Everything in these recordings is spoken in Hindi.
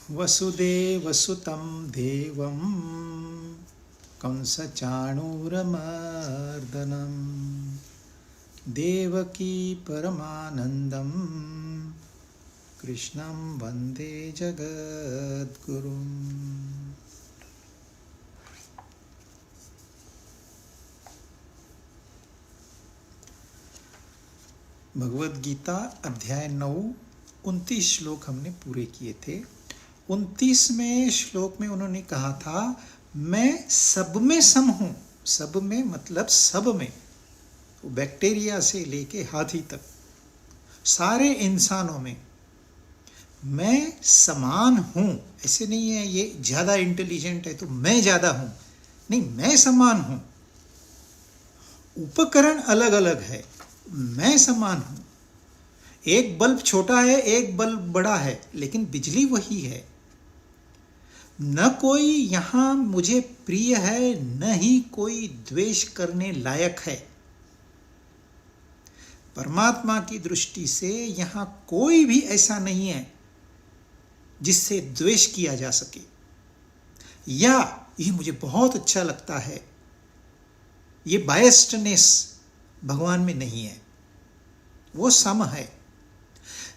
वसुदेवसुतं देवं कंसचाणूरमर्दनं देवकी परमानन्दं कृष्णं वन्दे जगद्गुरुम्। भगवद गीता अध्याय 9 29 श्लोक हमने पूरे किए थे। 29वें श्लोक में उन्होंने कहा था मैं सब में सम हूं। सब में मतलब सब में, बैक्टीरिया से लेके हाथी तक सारे इंसानों में मैं समान हूं। ऐसे नहीं है ये ज्यादा इंटेलिजेंट है तो मैं ज्यादा हूं, नहीं, मैं समान हूं। उपकरण अलग अलग है, मैं समान हूं। एक बल्ब छोटा है, एक बल्ब बड़ा है, लेकिन बिजली वही है। न कोई यहां मुझे प्रिय है, न ही कोई द्वेष करने लायक है। परमात्मा की दृष्टि से यहां कोई भी ऐसा नहीं है जिससे द्वेष किया जा सके, या ये मुझे बहुत अच्छा लगता है, ये बायस्डनेस भगवान में नहीं है। वो सम है।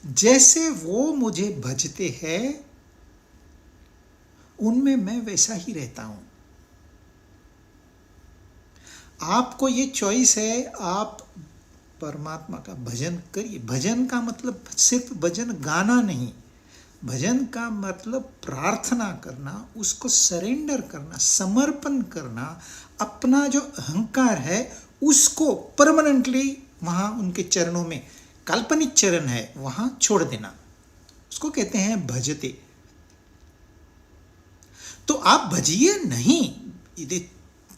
जैसे वो मुझे भजते हैं उनमें मैं वैसा ही रहता हूं। आपको ये चॉइस है, आप परमात्मा का भजन करिए। भजन का मतलब सिर्फ भजन गाना नहीं, भजन का मतलब प्रार्थना करना, उसको सरेंडर करना, समर्पण करना, अपना जो अहंकार है उसको परमानेंटली वहां उनके चरणों में, काल्पनिक चरण है वहां छोड़ देना, उसको कहते हैं भजते। तो आप भजिए नहीं, ये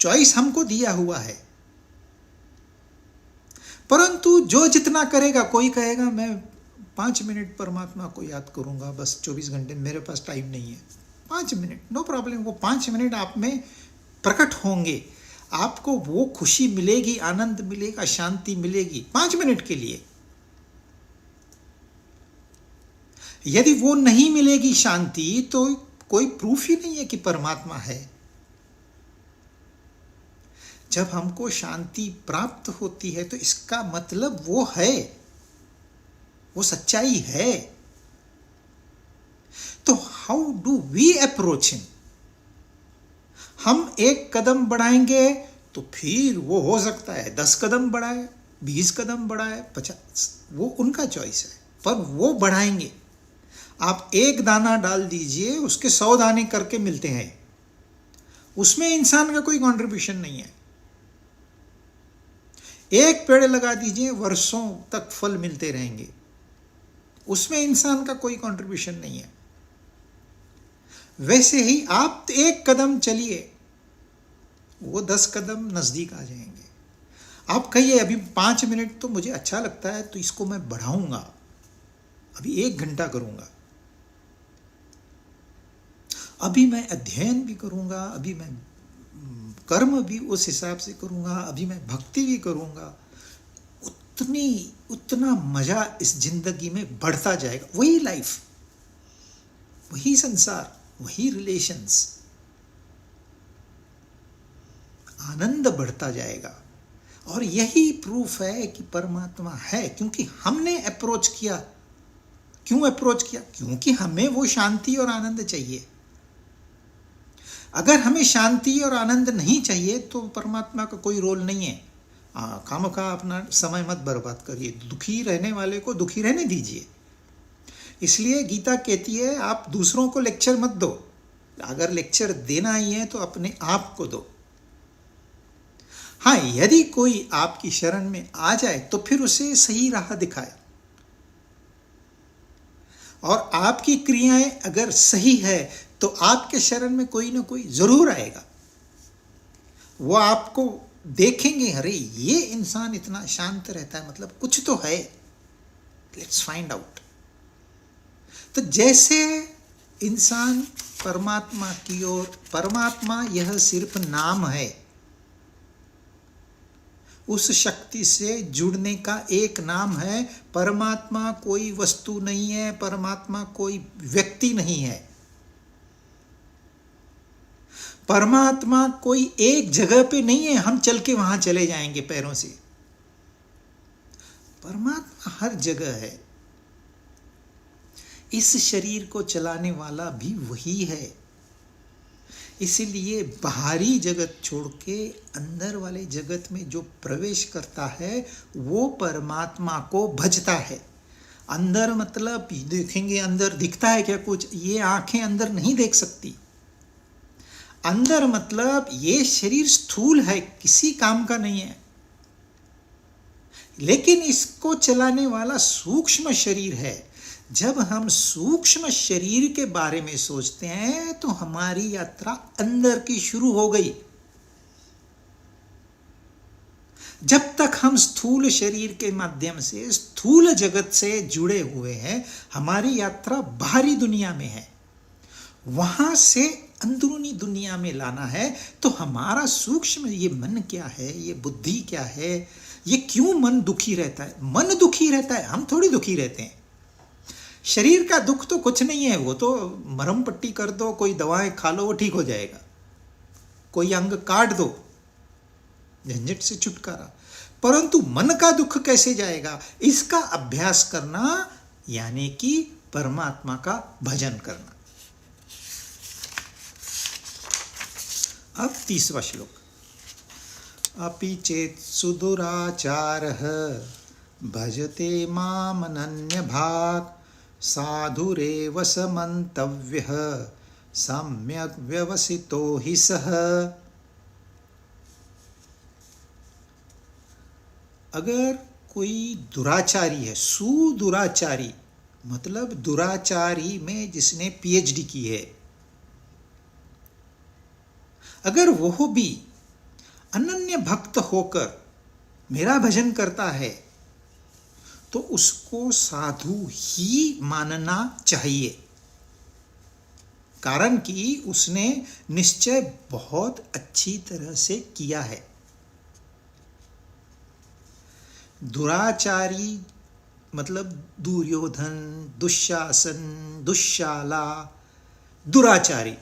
चॉइस हमको दिया हुआ है। परंतु जो जितना करेगा, कोई कहेगा मैं 5 मिनट परमात्मा को याद करूंगा, बस 24 घंटे मेरे पास टाइम नहीं है। 5 मिनट, नो प्रॉब्लम। वो 5 मिनट आप में प्रकट होंगे, आपको वो खुशी मिलेगी, आनंद मिलेगा, शांति मिलेगी 5 मिनट के लिए। यदि वो नहीं मिलेगी शांति तो कोई प्रूफ ही नहीं है कि परमात्मा है। जब हमको शांति प्राप्त होती है तो इसका मतलब वो है, वो सच्चाई है। तो how do we approach him? हम एक कदम बढ़ाएंगे तो फिर वो हो सकता है 10 कदम बढ़ाए, 20 कदम बढ़ाए, 50, वो उनका चॉइस है, पर वो बढ़ाएंगे। आप एक दाना डाल दीजिए, उसके 100 दाने करके मिलते हैं, उसमें इंसान का कोई कंट्रीब्यूशन नहीं है। एक पेड़ लगा दीजिए, वर्षों तक फल मिलते रहेंगे, उसमें इंसान का कोई कंट्रीब्यूशन नहीं है। वैसे ही आप एक कदम चलिए, वो 10 कदम नजदीक आ जाएंगे। आप कहिए अभी 5 मिनट तो मुझे अच्छा लगता है तो इसको मैं बढ़ाऊंगा, अभी 1 घंटा करूंगा, अभी मैं अध्ययन भी करूंगा, अभी मैं कर्म भी उस हिसाब से करूंगा, अभी मैं भक्ति भी करूंगा। उतना मजा इस जिंदगी में बढ़ता जाएगा। वही लाइफ, वही संसार, वही रिलेशंस, आनंद बढ़ता जाएगा। और यही प्रूफ है कि परमात्मा है, क्योंकि हमने अप्रोच किया। क्यों अप्रोच किया? क्योंकि हमें वो शांति और आनंद चाहिए। अगर हमें शांति और आनंद नहीं चाहिए तो परमात्मा का कोई रोल नहीं है। खामखा अपना समय मत बर्बाद करिए, दुखी रहने वाले को दुखी रहने दीजिए। इसलिए गीता कहती है आप दूसरों को लेक्चर मत दो, अगर लेक्चर देना ही है तो अपने आप को दो। हाँ, यदि कोई आपकी शरण में आ जाए तो फिर उसे सही राह दिखाए, और आपकी क्रियाएं अगर सही है तो आपके शरण में कोई ना कोई जरूर आएगा। वो आपको देखेंगे, अरे ये इंसान इतना शांत रहता है, मतलब कुछ तो है, लेट्स फाइंड आउट। तो जैसे इंसान परमात्मा की ओर, परमात्मा यह सिर्फ नाम है, उस शक्ति से जुड़ने का एक नाम है। परमात्मा कोई वस्तु नहीं है, परमात्मा कोई व्यक्ति नहीं है। परमात्मा कोई एक जगह पे नहीं है, हम चल के वहां चले जाएंगे पैरों से। परमात्मा हर जगह है। इस शरीर को चलाने वाला भी वही है। इसीलिए बाहरी जगत छोड़ के अंदर वाले जगत में जो प्रवेश करता है वो परमात्मा को भजता है। अंदर मतलब देखेंगे अंदर दिखता है क्या कुछ? ये आंखें अंदर नहीं देख सकती। अंदर मतलब ये शरीर स्थूल है, किसी काम का नहीं है, लेकिन इसको चलाने वाला सूक्ष्म शरीर है। जब हम सूक्ष्म शरीर के बारे में सोचते हैं तो हमारी यात्रा अंदर की शुरू हो गई। जब तक हम स्थूल शरीर के माध्यम से स्थूल जगत से जुड़े हुए हैं, हमारी यात्रा बाहरी दुनिया में है। वहां से अंदरूनी दुनिया में लाना है तो हमारा सूक्ष्म, ये मन क्या है, ये बुद्धि क्या है, ये क्यों मन दुखी रहता है? मन दुखी रहता है, हम थोड़ी दुखी रहते हैं। शरीर का दुख तो कुछ नहीं है, वो तो मरहम पट्टी कर दो, कोई दवाएं खा लो, वो ठीक हो जाएगा। कोई अंग काट दो, झंझट से छुटकारा। परंतु मन का दुख कैसे जाएगा? इसका अभ्यास करना, यानी कि परमात्मा का भजन करना। अब 30वां श्लोक। अपि चेत् सुदुराचारः भजते मामनन्यभाक् साधुरेव स मन्तव्यः सम्यक् व्यवसितो हि सः। अगर कोई दुराचारी है, सुदुराचारी मतलब दुराचारी में जिसने पीएचडी की है, अगर वो भी अनन्य भक्त होकर मेरा भजन करता है तो उसको साधु ही मानना चाहिए। कारण कि उसने निश्चय बहुत अच्छी तरह से किया है। दुराचारी मतलब दुर्योधन, दुशासन, दुशाला, दुराचारी।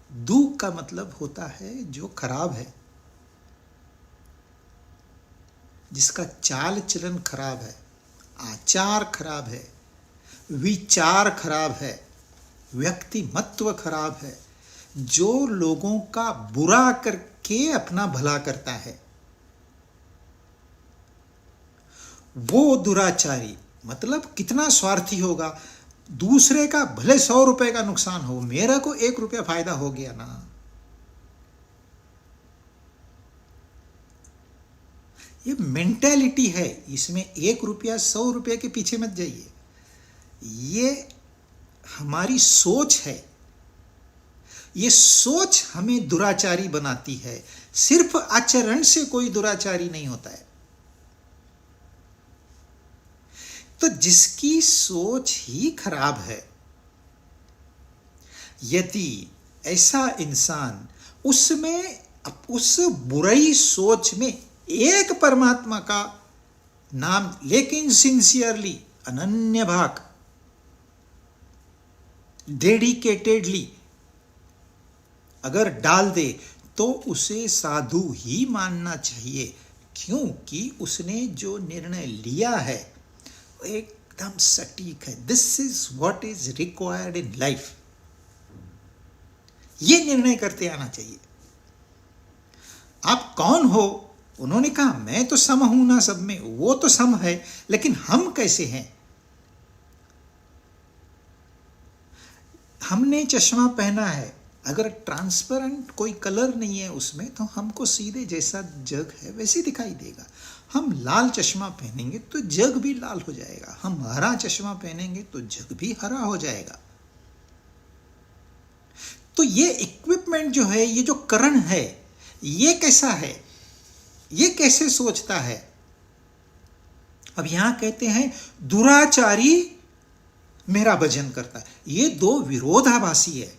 दु का मतलब होता है जो खराब है, जिसका चाल चलन खराब है, आचार खराब है, विचार खराब है, व्यक्तिमत्व खराब है, जो लोगों का बुरा करके अपना भला करता है, वो दुराचारी। मतलब कितना स्वार्थी होगा, दूसरे का भले 100 रुपए का नुकसान हो, मेरा को 1 रुपया फायदा हो गया ना। ये मेंटेलिटी है, इसमें 1 रुपया 100 रुपये के पीछे मत जाइए। ये हमारी सोच है, ये सोच हमें दुराचारी बनाती है। सिर्फ आचरण से कोई दुराचारी नहीं होता है। तो जिसकी सोच ही खराब है, यदि ऐसा इंसान उसमें उस बुरी सोच में एक परमात्मा का नाम लेकिन सिंसियरली, अनन्य भाग, डेडिकेटेडली अगर डाल दे तो उसे साधु ही मानना चाहिए। क्योंकि उसने जो निर्णय लिया है वो एकदम सटीक है। This is what is required in life. ये निर्णय करते आना चाहिए। आप कौन हो? उन्होंने कहा मैं तो सम हूं ना सब में। वो तो सम है, लेकिन हम कैसे हैं? हमने चश्मा पहना है, अगर ट्रांसपेरेंट कोई कलर नहीं है उसमें तो हमको सीधे जैसा जग है वैसे दिखाई देगा। हम लाल चश्मा पहनेंगे तो जग भी लाल हो जाएगा, हम हरा चश्मा पहनेंगे तो जग भी हरा हो जाएगा। तो ये इक्विपमेंट जो है, ये जो करण है, ये कैसा है, ये कैसे सोचता है? अब यहां कहते हैं दुराचारी मेरा भजन करता है। ये दो विरोधाभासी है।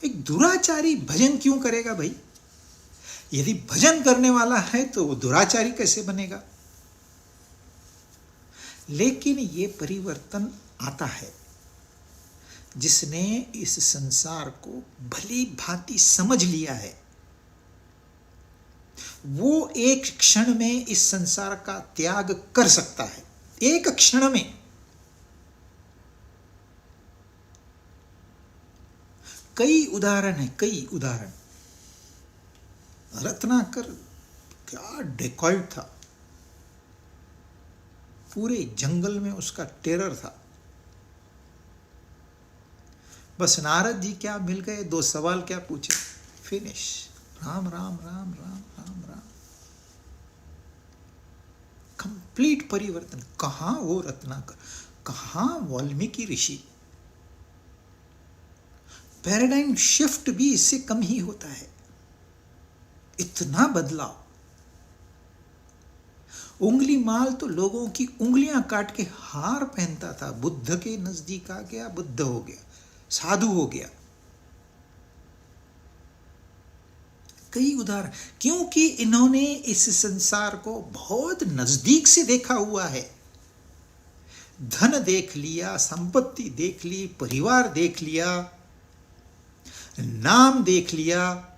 एक दुराचारी भजन क्यों करेगा भाई? यदि भजन करने वाला है तो वो दुराचारी कैसे बनेगा? लेकिन ये परिवर्तन आता है जिसने इस संसार को भली भांति समझ लिया है, वो एक क्षण में इस संसार का त्याग कर सकता है, एक क्षण में। कई उदाहरण है, कई उदाहरण। रत्नाकर क्या डेकॉइट था, पूरे जंगल में उसका टेरर था। बस नारद जी क्या मिल गए, 2 सवाल क्या पूछे, फिनिश। राम राम राम राम राम राम। कंप्लीट परिवर्तन। कहां वो रत्नाकर, कहां वाल्मीकि ऋषि। पैराडाइम शिफ्ट भी इससे कम ही होता है, इतना बदलाव। उंगली माल तो लोगों की उंगलियां काट के हार पहनता था, बुद्ध के नजदीक आ गया, बुद्ध हो गया, साधु हो गया। कई उदाहरण, क्योंकि इन्होंने इस संसार को बहुत नजदीक से देखा हुआ है। धन देख लिया, संपत्ति देख ली, परिवार देख लिया, नाम देख लिया,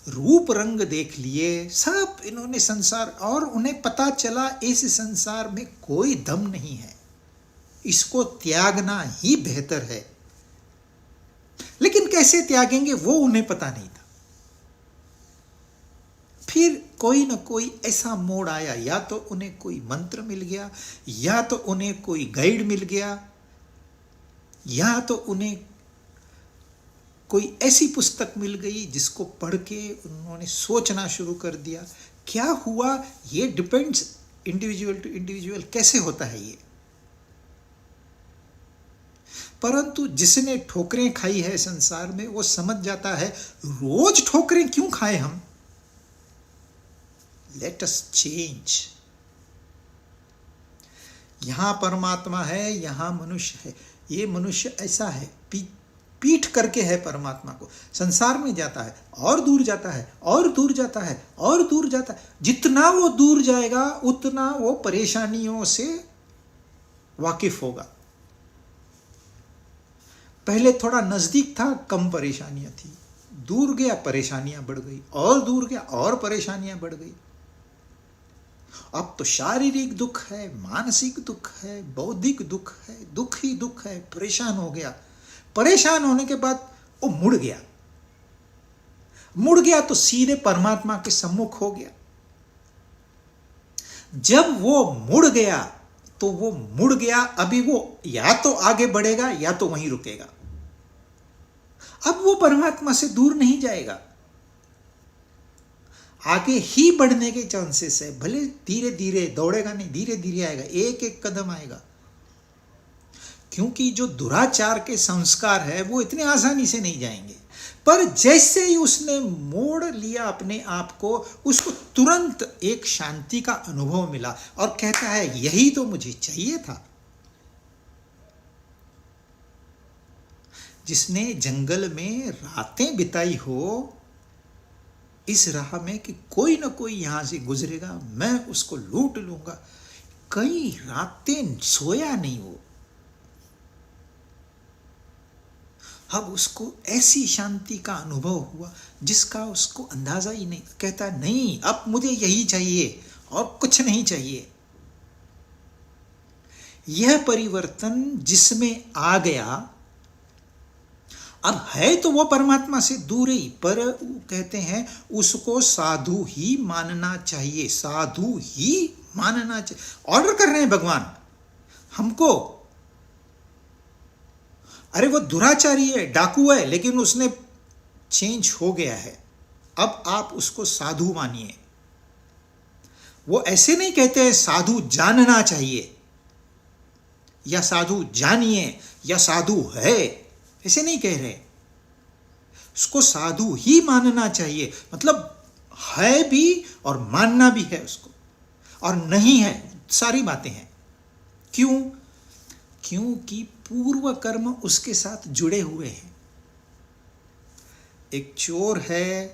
रूप रंग देख लिए, सब इन्होंने संसार, और उन्हें पता चला इस संसार में कोई दम नहीं है, इसको त्यागना ही बेहतर है। लेकिन कैसे त्यागेंगे वो उन्हें पता नहीं था। फिर कोई न कोई ऐसा मोड़ आया, या तो उन्हें कोई मंत्र मिल गया, या तो उन्हें कोई गाइड मिल गया, या तो उन्हें कोई ऐसी पुस्तक मिल गई जिसको पढ़ के उन्होंने सोचना शुरू कर दिया। क्या हुआ ये डिपेंड्स इंडिविजुअल टू इंडिविजुअल, कैसे होता है ये। परंतु जिसने ठोकरें खाई है संसार में, वो समझ जाता है रोज ठोकरें क्यों खाएं हम। Let us change. यहां परमात्मा है, यहां मनुष्य है। ये मनुष्य ऐसा है, पीठ करके है परमात्मा को, संसार में जाता है और दूर जाता है और दूर जाता है और दूर जाता है। जितना वो दूर जाएगा उतना वो परेशानियों से वाकिफ होगा। पहले थोड़ा नजदीक था, कम परेशानियां थी, दूर गया परेशानियां बढ़ गई, और दूर गया और परेशानियां बढ़ गई। अब तो शारीरिक दुख है, मानसिक दुख है, बौद्धिक दुख है, दुख ही दुख है, परेशान हो गया। परेशान होने के बाद वो मुड़ गया तो सीधे परमात्मा के सम्मुख हो गया। जब वो मुड़ गया तो वो मुड़ गया, अभी वो या तो आगे बढ़ेगा या तो वहीं रुकेगा। अब वो परमात्मा से दूर नहीं जाएगा, आगे ही बढ़ने के चांसेस है। भले धीरे धीरे दौड़ेगा नहीं, धीरे धीरे आएगा, एक एक कदम आएगा। क्योंकि जो दुराचार के संस्कार है वो इतने आसानी से नहीं जाएंगे। पर जैसे ही उसने मोड़ लिया अपने आप को, उसको तुरंत एक शांति का अनुभव मिला और कहता है यही तो मुझे चाहिए था। जिसने जंगल में रातें बिताई हो इस राह में कि कोई ना कोई यहां से गुजरेगा, मैं उसको लूट लूंगा, कई रातें सोया नहीं वो। अब उसको ऐसी शांति का अनुभव हुआ जिसका उसको अंदाजा ही नहीं। कहता नहीं, अब मुझे यही चाहिए और कुछ नहीं चाहिए। यह परिवर्तन जिसमें आ गया, अब है तो वो परमात्मा से दूर ही, पर कहते हैं उसको साधु ही मानना चाहिए, साधु ही मानना चाहिए। ऑर्डर कर रहे हैं भगवान हमको। अरे वो दुराचारी है, डाकू है, लेकिन उसने चेंज हो गया है, अब आप उसको साधु मानिए। वो ऐसे नहीं कहते हैं साधु जानना चाहिए या साधु जानिए या साधु है, ऐसे नहीं कह रहे। उसको साधु ही मानना चाहिए, मतलब है भी और मानना भी है उसको, और नहीं है, सारी बातें हैं। क्यों? क्योंकि पूर्व कर्म उसके साथ जुड़े हुए हैं। एक चोर है,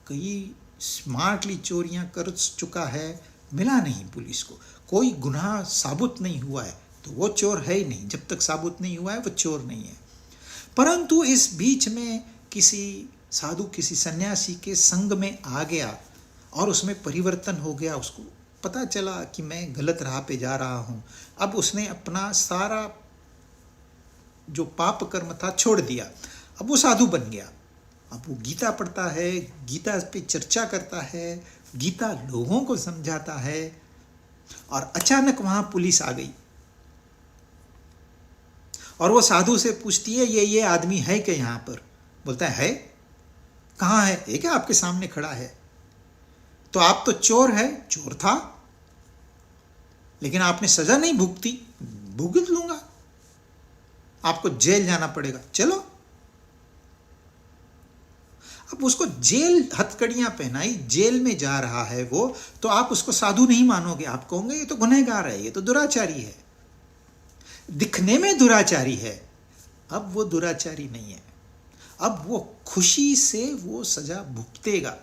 कई स्मार्टली चोरियां कर चुका है, मिला नहीं पुलिस को, कोई गुनाह साबुत नहीं हुआ है, तो वो चोर है ही नहीं, जब तक साबुत नहीं हुआ है वो चोर नहीं है। परंतु इस बीच में किसी साधु, किसी सन्यासी के संग में आ गया और उसमें परिवर्तन हो गया, उसको पता चला कि मैं गलत राह पे जा रहा हूँ। अब उसने अपना सारा जो पाप कर्म था छोड़ दिया, अब वो साधु बन गया। अब वो गीता पढ़ता है, गीता पे चर्चा करता है, गीता लोगों को समझाता है, और अचानक वहां पुलिस आ गई और वो साधु से पूछती है ये आदमी है क्या यहाँ पर? बोलता है कहाँ है? ये क्या आपके सामने खड़ा है? तो आप तो चोर है। चोर था, लेकिन आपने सजा नहीं भुगती। भुगत लूंगा, आपको जेल जाना पड़ेगा, चलो। अब उसको जेल, हथकड़ियां पहनाई, जेल में जा रहा है वो, तो आप उसको साधु नहीं मानोगे, आप कहोगे ये तो गुनहगार है, ये तो दुराचारी है, दिखने में दुराचारी है। अब वो दुराचारी नहीं है, अब वो खुशी से वो सजा भुगतेगा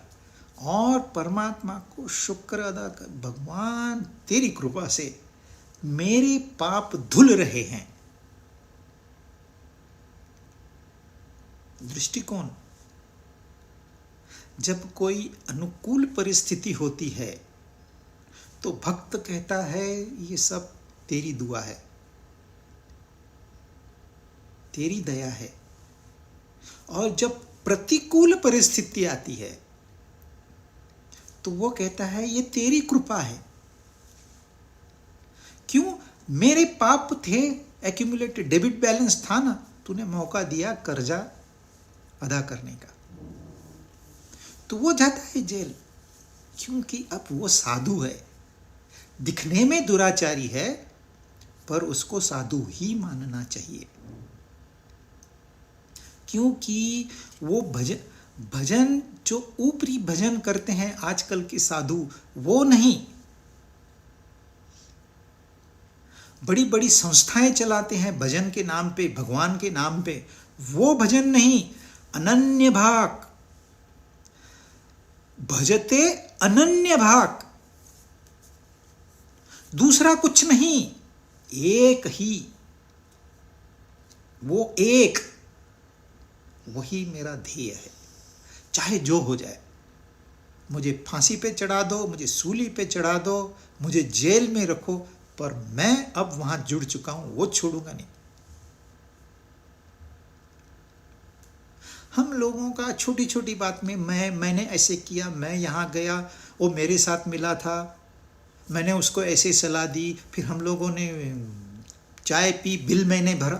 और परमात्मा को शुक्र अदा कर, भगवान तेरी कृपा से मेरे पाप धुल रहे हैं। दृष्टिकोण। जब कोई अनुकूल परिस्थिति होती है तो भक्त कहता है ये सब तेरी दुआ है, तेरी दया है। और जब प्रतिकूल परिस्थिति आती है तो वो कहता है ये तेरी कृपा है। क्यों? मेरे पाप थे, एक्यूमुलेटेड डेबिट बैलेंस था ना, तूने मौका दिया कर्जा अदा करने का, तो वो जाता है जेल। क्योंकि अब वो साधु है, दिखने में दुराचारी है, पर उसको साधु ही मानना चाहिए। क्योंकि वो भजन जो ऊपरी भजन करते हैं आजकल के साधु, वो नहीं। बड़ी बड़ी संस्थाएं चलाते हैं भजन के नाम पे, भगवान के नाम पे, वो भजन नहीं। अनन्य भाग भजते, अनन्य भाग, दूसरा कुछ नहीं, एक ही, वो एक, वही मेरा ध्येय है। चाहे जो हो जाए, मुझे फांसी पे चढ़ा दो, मुझे सूली पे चढ़ा दो, मुझे जेल में रखो, पर मैं अब वहां जुड़ चुका हूं, वो छोड़ूंगा नहीं। हम लोगों का छोटी छोटी बात में मैंने ऐसे किया, मैं यहाँ गया, वो मेरे साथ मिला था, मैंने उसको ऐसे सलाह दी, फिर हम लोगों ने चाय पी, बिल मैंने भरा।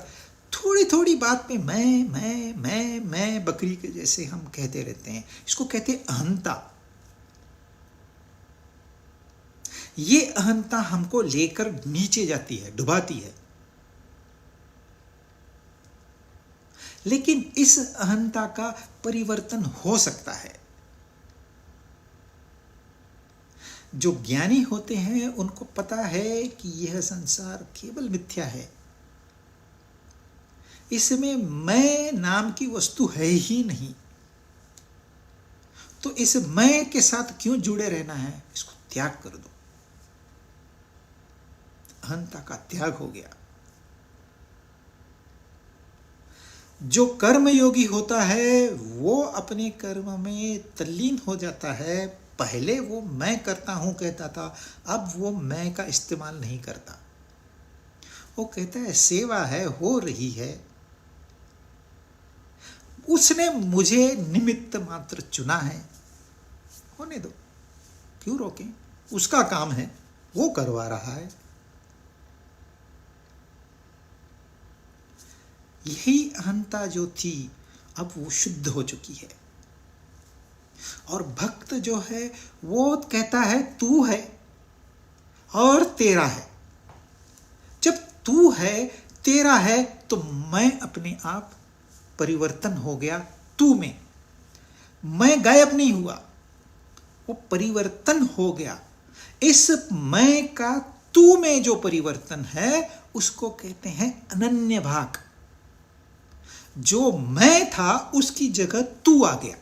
थोड़ी थोड़ी बात पे मैं बकरी के जैसे हम कहते रहते हैं। इसको कहते हैं अहंता। ये अहंता हमको लेकर नीचे जाती है, डुबाती है। लेकिन इस अहंता का परिवर्तन हो सकता है। जो ज्ञानी होते हैं उनको पता है कि यह संसार केवल मिथ्या है, इसमें मैं नाम की वस्तु है ही नहीं, तो इस मैं के साथ क्यों जुड़े रहना है? इसको त्याग कर दो। अहंता का त्याग हो गया। जो कर्म योगी होता है वो अपने कर्म में तल्लीन हो जाता है। पहले वो मैं करता हूं कहता था, अब वो मैं का इस्तेमाल नहीं करता। वो कहता है सेवा है, हो रही है, उसने मुझे निमित्त मात्र चुना है, होने दो, क्यों रोकें, उसका काम है, वो करवा रहा है। यही अहंता जो थी अब वो शुद्ध हो चुकी है। और भक्त जो है वो कहता है तू है और तेरा है। जब तू है, तेरा है, तो मैं अपने आप परिवर्तन हो गया तू में। मैं गायब नहीं हुआ, वो परिवर्तन हो गया। इस मैं का तू में जो परिवर्तन है उसको कहते हैं अनन्य भाग। जो मैं था उसकी जगह तू आ गया।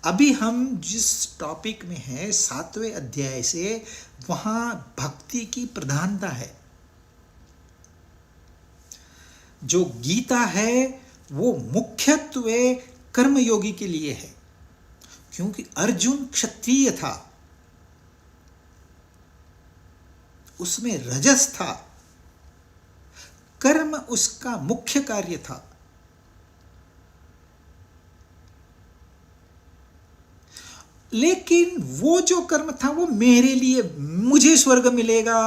अभी हम जिस टॉपिक में हैं 7वें अध्याय से, वहां भक्ति की प्रधानता है। जो गीता है वो मुख्यत्वे कर्मयोगी के लिए है, क्योंकि अर्जुन क्षत्रिय था, उसमें रजस था, कर्म उसका मुख्य कार्य था। लेकिन वो जो कर्म था वो मेरे लिए, मुझे स्वर्ग मिलेगा,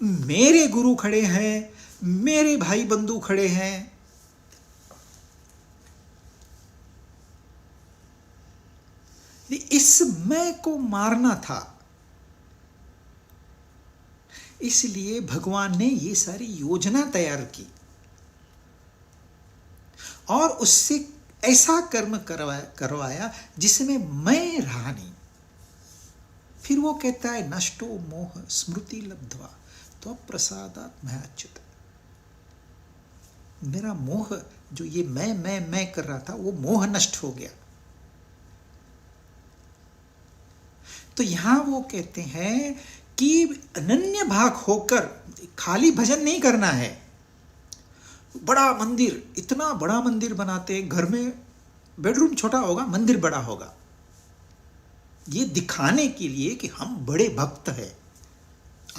मेरे गुरु खड़े हैं, मेरे भाई बंधु खड़े हैं, इस मैं को मारना था। इसलिए भगवान ने ये सारी योजना तैयार की और उससे ऐसा कर्म करवाया जिसमें मैं रहा नहीं। फिर वो कहता है नष्टो मोह स्मृति लब्ध्वा तो प्रसादात् मयाच्युत। मेरा मोह, जो ये मैं कर रहा था, वो मोह नष्ट हो गया। तो यहां वो कहते हैं कि अनन्य भाग होकर खाली भजन नहीं करना है। बड़ा मंदिर, इतना बड़ा मंदिर बनाते हैं, घर में बेडरूम छोटा होगा, मंदिर बड़ा होगा, ये दिखाने के लिए कि हम बड़े भक्त हैं।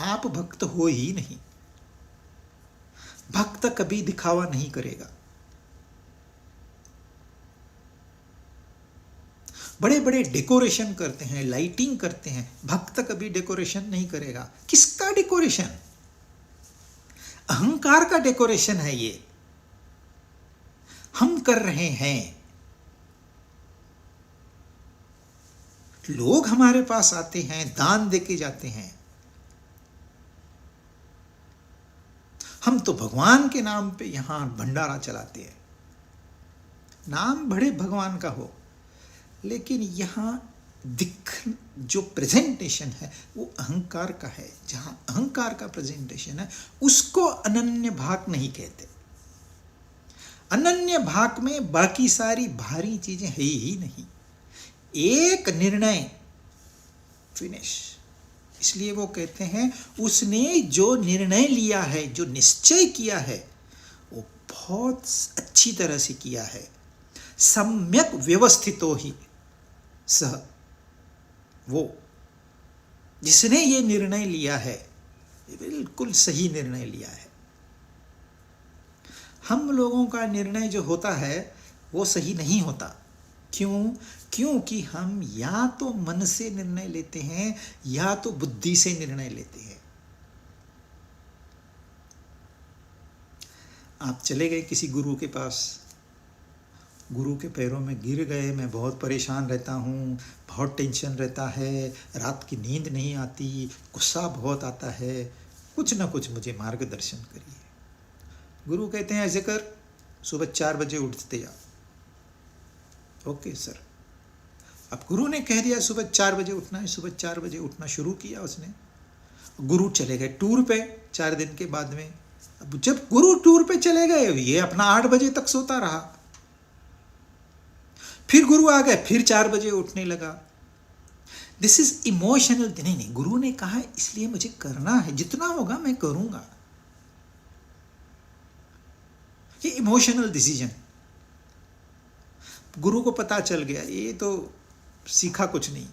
आप भक्त हो ही नहीं। भक्त कभी दिखावा नहीं करेगा। बड़े बड़े डेकोरेशन करते हैं, लाइटिंग करते हैं, भक्त कभी डेकोरेशन नहीं करेगा। किसका डेकोरेशन? अहंकार का डेकोरेशन है ये, हम कर रहे हैं। लोग हमारे पास आते हैं, दान देके जाते हैं, हम तो भगवान के नाम पे यहां भंडारा चलाते हैं। नाम बड़े भगवान का हो, लेकिन यहां जो प्रेजेंटेशन है वो अहंकार का है। जहां अहंकार का प्रेजेंटेशन है उसको अनन्य भाग नहीं कहते। अनन्य भाग में बाकी सारी भारी चीजें है ही नहीं, एक निर्णय, फिनिश। इसलिए वो कहते हैं उसने जो निर्णय लिया है, जो निश्चय किया है, वो बहुत अच्छी तरह से किया है। सम्यक व्यवस्थितो ही सह, वो जिसने ये निर्णय लिया है बिल्कुल सही निर्णय लिया है। हम लोगों का निर्णय जो होता है वो सही नहीं होता। क्यों? क्योंकि हम या तो मन से निर्णय लेते हैं या तो बुद्धि से निर्णय लेते हैं। आप चले गए किसी गुरु के पास, गुरु के पैरों में गिर गए, मैं बहुत परेशान रहता हूँ, बहुत टेंशन रहता है, रात की नींद नहीं आती, गुस्सा बहुत आता है, कुछ ना कुछ मुझे मार्गदर्शन करिए। गुरु कहते हैं ऐसे कर, सुबह 4 बजे उठते जा। Okay sir. अब गुरु ने कह दिया सुबह 4 बजे उठना है, सुबह 4 बजे उठना शुरू किया उसने। गुरु चले गए टूर पे 4 दिन के बाद में। अब जब गुरु टूर पे चले गए, ये अपना 8 बजे तक सोता रहा। फिर गुरु आ गए, फिर 4 बजे उठने लगा। This is emotional. नहीं, गुरु ने कहा इसलिए मुझे करना है, जितना होगा मैं करूंगा। ये इमोशनल डिसीजन। गुरु को पता चल गया ये तो सीखा कुछ नहीं।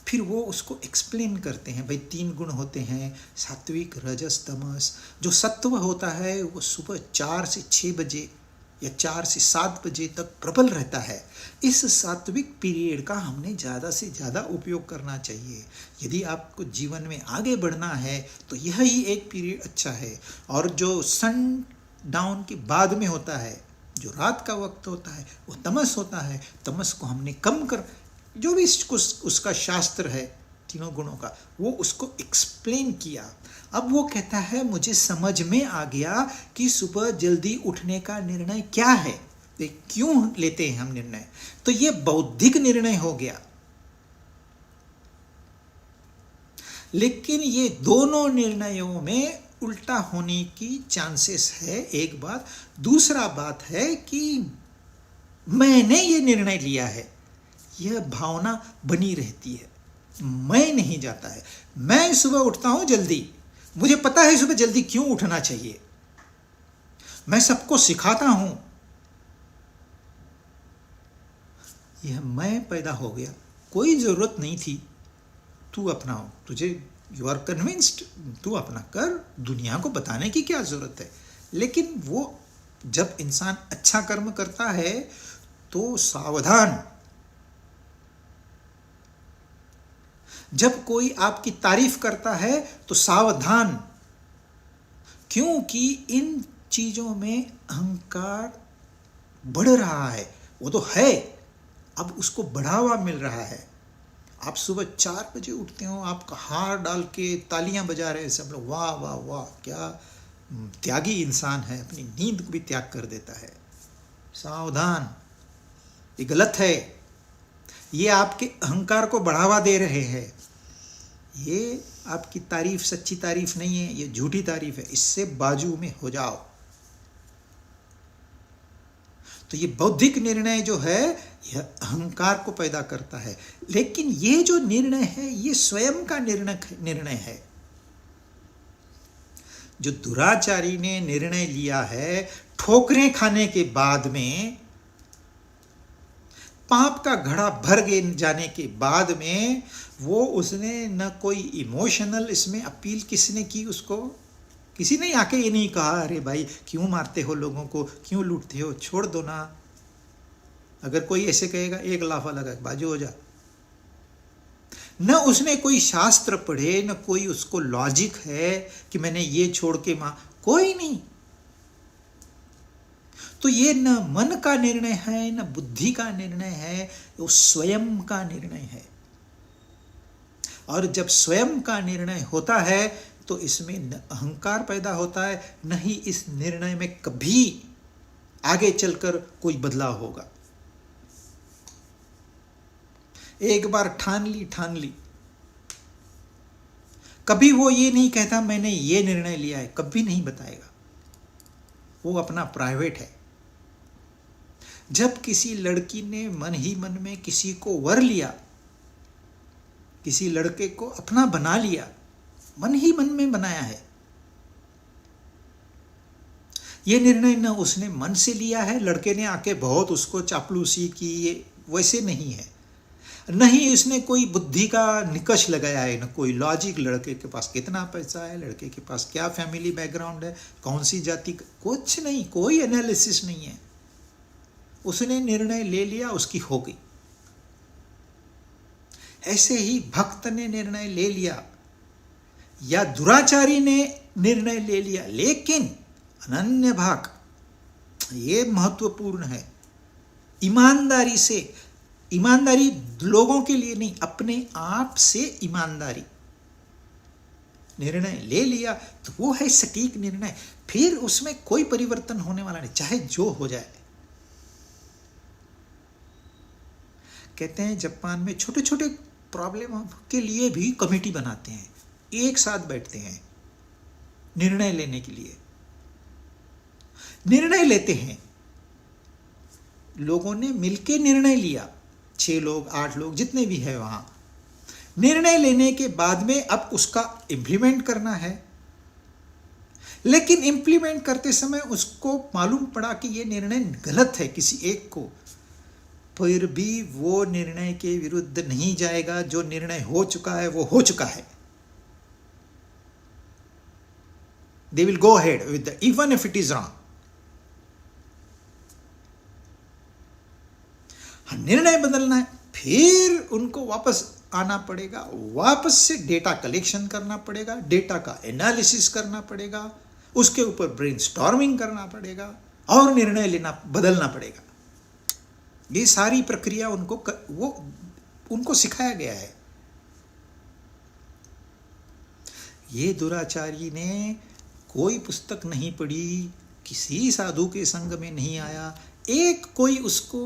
फिर वो उसको एक्सप्लेन करते हैं, भाई 3 गुण होते हैं, सात्विक, रजस, तमस। जो सत्व होता है वो सुबह 4 से 6 बजे या 4 से 7 बजे तक प्रबल रहता है। इस सात्विक पीरियड का हमने ज़्यादा से ज़्यादा उपयोग करना चाहिए। यदि आपको जीवन में आगे बढ़ना है तो यह ही एक पीरियड अच्छा है। और जो सन डाउन के बाद में होता है, जो रात का वक्त होता है, वो तमस होता है। तमस को हमने कम कर, जो भी उसका शास्त्र है 3 गुणों का, वो उसको एक्सप्लेन किया। अब वो कहता है मुझे समझ में आ गया कि सुबह जल्दी उठने का निर्णय क्या है, क्यों लेते हैं हम निर्णय। तो ये बौद्धिक निर्णय हो गया। लेकिन ये दोनों निर्णयों में उल्टा होने की चांसेस है, एक बात। दूसरा बात है कि मैंने ये निर्णय लिया है, यह भावना बनी रहती है। मैं नहीं जाता है। मैं सुबह उठता हूं जल्दी, मुझे पता है सुबह जल्दी क्यों उठना चाहिए। मैं सबको सिखाता हूं, यह मैं पैदा हो गया। कोई जरूरत नहीं थी, तू अपना तुझे यू आर कन्विंस्ड, तू अपना कर, दुनिया को बताने की क्या जरूरत है। लेकिन वो जब इंसान अच्छा कर्म करता है तो सावधान, जब कोई आपकी तारीफ करता है तो सावधान, क्योंकि इन चीजों में अहंकार बढ़ रहा है। वो तो है, अब उसको बढ़ावा मिल रहा है। आप सुबह 4 बजे उठते हो, आपका हार डाल के तालियां बजा रहे हैं सब लोग, वाह वाह वाह, क्या त्यागी इंसान है, अपनी नींद को भी त्याग कर देता है। सावधान, ये गलत है, ये आपके अहंकार को बढ़ावा दे रहे हैं। ये आपकी तारीफ सच्ची तारीफ नहीं है, ये झूठी तारीफ है, इससे बाजू में हो जाओ। तो ये बौद्धिक निर्णय जो है यह अहंकार को पैदा करता है। लेकिन ये जो निर्णय है ये स्वयं का निर्णय है। जो दुराचारी ने निर्णय लिया है ठोकरें खाने के बाद में, पाप का घड़ा भर जाने के बाद में, वो उसने न कोई इमोशनल इसमें अपील किसने की उसको, किसी ने आके ये नहीं कहा अरे भाई क्यों मारते हो लोगों को, क्यों लूटते हो, छोड़ दो ना। अगर कोई ऐसे कहेगा एक लाफा लगा बाजू हो जा। न उसने कोई शास्त्र पढ़े, न कोई उसको लॉजिक है कि मैंने ये छोड़ के कोई नहीं। तो ये न मन का निर्णय है न बुद्धि का निर्णय है, वो स्वयं का निर्णय है। और जब स्वयं का निर्णय होता है तो इसमें न अहंकार पैदा होता है, न ही इस निर्णय में कभी आगे चलकर कोई बदलाव होगा। एक बार ठान ली, कभी वो ये नहीं कहता मैंने ये निर्णय लिया है, कभी नहीं बताएगा, वो अपना प्राइवेट है। जब किसी लड़की ने मन ही मन में किसी को वर लिया, किसी लड़के को अपना बना लिया, मन ही मन में बनाया है, ये निर्णय न उसने मन से लिया है, लड़के ने आके बहुत उसको चापलूसी की, ये वैसे नहीं है। नहीं उसने कोई बुद्धि का निकष लगाया है, न कोई लॉजिक, लड़के के पास कितना पैसा है, लड़के के पास क्या फैमिली बैकग्राउंड है, कौन सी जाति, कुछ नहीं, कोई एनालिसिस नहीं है। उसने निर्णय ले लिया, उसकी हो गई। ऐसे ही भक्त ने निर्णय ले लिया या दुराचारी ने निर्णय ले लिया, लेकिन अनन्य भाग, ये महत्वपूर्ण है, ईमानदारी से, ईमानदारी लोगों के लिए नहीं, अपने आप से ईमानदारी, निर्णय ले लिया तो वो है सटीक निर्णय, फिर उसमें कोई परिवर्तन होने वाला नहीं, चाहे जो हो जाए। कहते हैं जापान में छोटे छोटे प्रॉब्लम के लिए भी कमेटी बनाते हैं, एक साथ बैठते हैं निर्णय लेने के लिए, निर्णय लेते हैं। लोगों ने मिलके निर्णय लिया, 6 लोग 8 लोग जितने भी है वहां, निर्णय लेने के बाद में अब उसका इंप्लीमेंट करना है। लेकिन इंप्लीमेंट करते समय उसको मालूम पड़ा कि यह निर्णय गलत है किसी एक को, फिर भी वो निर्णय के विरुद्ध नहीं जाएगा। जो निर्णय हो चुका है वो हो चुका है। They will go ahead with the, even if it is wrong. निर्णय बदलना है, फिर उनको वापस आना पड़ेगा, वापस से डेटा कलेक्शन करना पड़ेगा, डेटा का एनालिसिस करना पड़ेगा, उसके ऊपर ब्रेनस्टॉर्मिंग करना पड़ेगा और निर्णय लेना, बदलना पड़ेगा। ये सारी प्रक्रिया उनको सिखाया गया है। ये दुराचारी ने कोई पुस्तक नहीं पढ़ी, किसी साधु के संग में नहीं आया, एक कोई उसको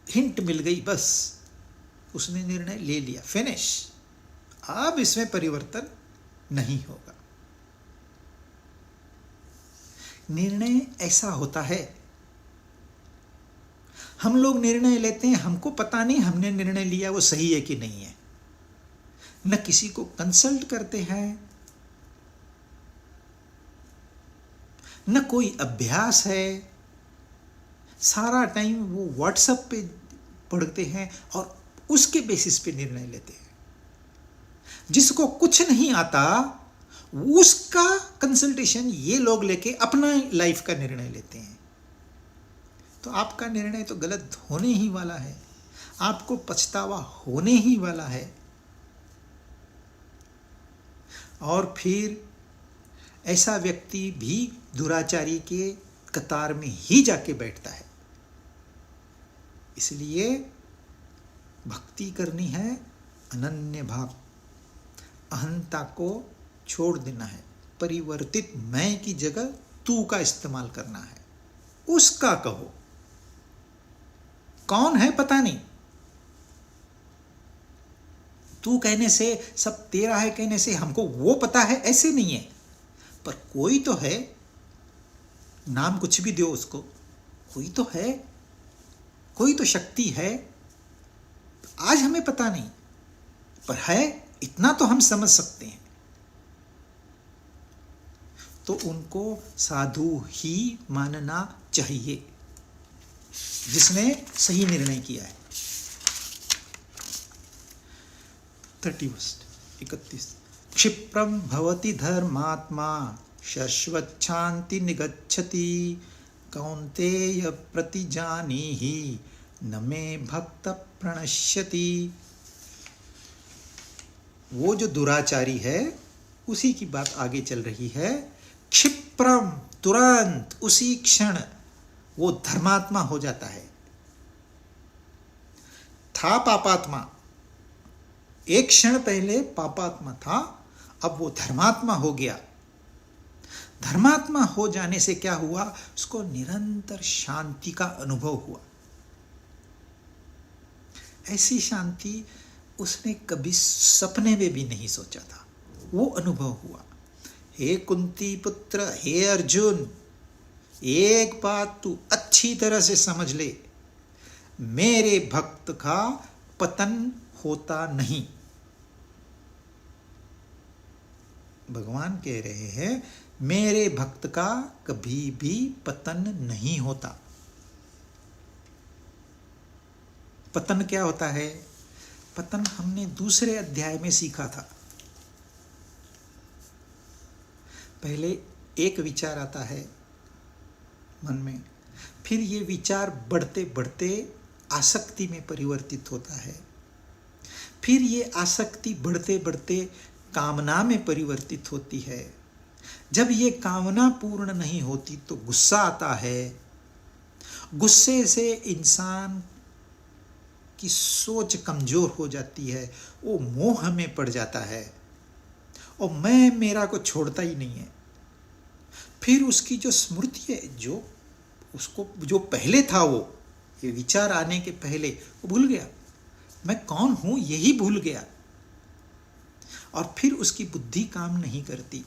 हिंट मिल गई, बस उसने निर्णय ले लिया, फिनिश। अब इसमें परिवर्तन नहीं होगा। निर्णय ऐसा होता है, हम लोग निर्णय लेते हैं, हमको पता नहीं हमने निर्णय लिया वो सही है कि नहीं है, न किसी को कंसल्ट करते हैं, न कोई अभ्यास है, सारा टाइम वो व्हाट्सएप पे पढ़ते हैं और उसके बेसिस पे निर्णय लेते हैं। जिसको कुछ नहीं आता उसका कंसल्टेशन ये लोग लेके अपना लाइफ का निर्णय लेते हैं। तो आपका निर्णय तो गलत होने ही वाला है, आपको पछतावा होने ही वाला है। और फिर ऐसा व्यक्ति भी दुराचारी के कतार में ही जाके बैठता है। इसलिए भक्ति करनी है अनन्य भाव, अहंता को छोड़ देना है, परिवर्तित मैं की जगह तू का इस्तेमाल करना है। उसका कहो, कौन है पता नहीं, तू कहने से सब तेरा है कहने से हमको वो पता है ऐसे नहीं है, पर कोई तो है, नाम कुछ भी दो उसको, कोई तो है, कोई तो शक्ति है, आज हमें पता नहीं पर है, इतना तो हम समझ सकते हैं। तो उनको साधु ही मानना चाहिए जिसने सही निर्णय किया है। 31 क्षिप्रम भवति धर्मात्मा शश्वच्छान्ति निगच्छति कौन्तेय प्रतिजानीहि न मे भक्त प्रणश्यति। वो जो दुराचारी है उसी की बात आगे चल रही है। क्षिप्रम, तुरंत, उसी क्षण वो धर्मात्मा हो जाता है। था पापात्मा, एक क्षण पहले पापात्मा था, अब वो धर्मात्मा हो गया। धर्मात्मा हो जाने से क्या हुआ, उसको निरंतर शांति का अनुभव हुआ। ऐसी शांति उसने कभी सपने में भी नहीं सोचा था, वो अनुभव हुआ। हे कुंती पुत्र, हे अर्जुन, एक बात तू अच्छी तरह से समझ ले, मेरे भक्त का पतन होता नहीं। भगवान कह रहे हैं मेरे भक्त का कभी भी पतन नहीं होता। पतन क्या होता है? पतन हमने दूसरे अध्याय में सीखा था। पहले एक विचार आता है मन में, फिर ये विचार बढ़ते बढ़ते आसक्ति में परिवर्तित होता है, फिर ये आसक्ति बढ़ते बढ़ते कामना में परिवर्तित होती है। जब ये कामना पूर्ण नहीं होती तो गुस्सा आता है। गुस्से से इंसान की सोच कमजोर हो जाती है, वो मोह में पड़ जाता है और मैं मेरा को छोड़ता ही नहीं है। फिर उसकी जो स्मृति है, जो उसको जो पहले था, वो ये विचार आने के पहले वो भूल गया, मैं कौन हूं यही भूल गया। और फिर उसकी बुद्धि काम नहीं करती।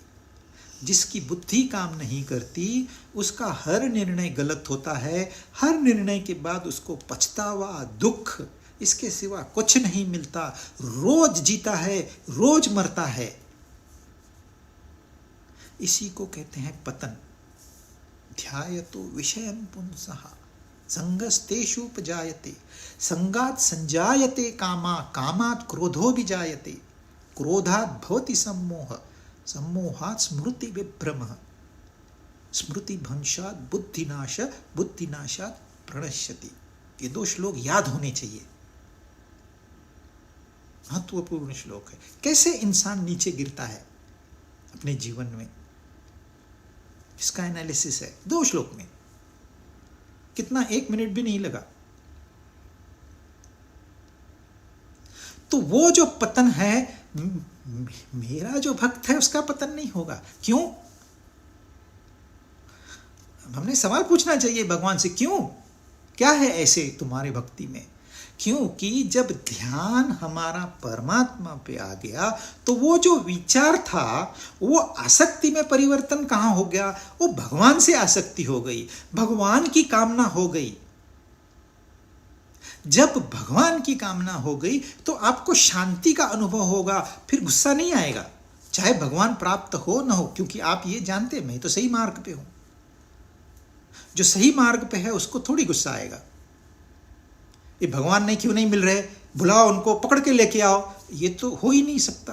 जिसकी बुद्धि काम नहीं करती उसका हर निर्णय गलत होता है। हर निर्णय के बाद उसको पछतावा, दुख, इसके सिवा कुछ नहीं मिलता। रोज जीता है, रोज मरता है। इसी को कहते हैं पतन। ध्यायतो विषयं पुंसः संगस्तेषुपजायते संगात् संजायते कामा कामात् क्रोधो विजायते क्रोधात् भवति सम्मोह सम्मोहात् स्मृति विभ्रमः स्मृति भंशात् बुद्धिनाश बुद्धिनाशात् प्रणश्यति। ये दो श्लोक याद होने चाहिए, महत्वपूर्ण श्लोक है। कैसे इंसान नीचे गिरता है अपने जीवन में, इसका एनालिसिस है 2 श्लोक में। कितना, 1 मिनट भी नहीं लगा। तो वो जो पतन है, मेरा जो भक्त है उसका पतन नहीं होगा। क्यों? हमने सवाल पूछना चाहिए भगवान से, क्यों, क्या है ऐसे तुम्हारे भक्ति में? क्योंकि जब ध्यान हमारा परमात्मा पे आ गया तो वो जो विचार था वो आसक्ति में परिवर्तन कहाँ हो गया? वो भगवान से आसक्ति हो गई, भगवान की कामना हो गई। जब भगवान की कामना हो गई तो आपको शांति का अनुभव होगा, फिर गुस्सा नहीं आएगा, चाहे भगवान प्राप्त हो न हो, क्योंकि आप ये जानते मैं तो सही मार्ग पे हूं। जो सही मार्ग पे है उसको थोड़ी गुस्सा आएगा। ये भगवान नहीं क्यों नहीं मिल रहे, बुलाओ उनको, पकड़ के लेके आओ, ये तो हो ही नहीं सकता।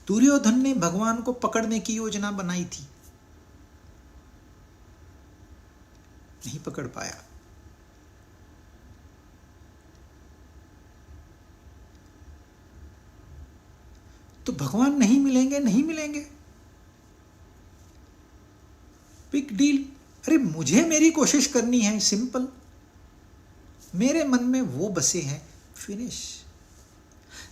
दुर्योधन ने भगवान को पकड़ने की योजना बनाई थी, नहीं पकड़ पाया। तो भगवान नहीं मिलेंगे, नहीं मिलेंगे, बिग डील। अरे मुझे मेरी कोशिश करनी है, सिंपल। मेरे मन में वो बसे हैं, फिनिश।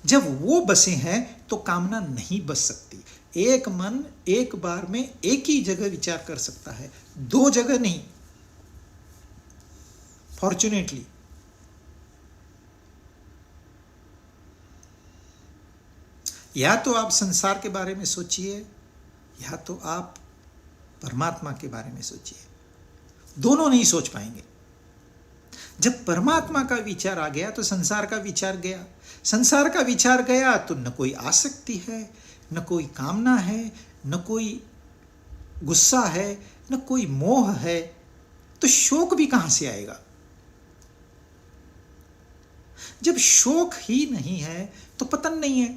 जब वो बसे हैं तो कामना नहीं बस सकती। एक मन एक बार में एक ही जगह विचार कर सकता है, दो जगह नहीं, फॉर्चुनेटली। या तो आप संसार के बारे में सोचिए, या तो आप परमात्मा के बारे में सोचिए। दोनों नहीं सोच पाएंगे। जब परमात्मा का विचार आ गया तो संसार का विचार गया, संसार का विचार गया तो न कोई आसक्ति है, न कोई कामना है, न कोई गुस्सा है, न कोई मोह है, तो शोक भी कहां से आएगा? जब शोक ही नहीं है तो पतन नहीं है।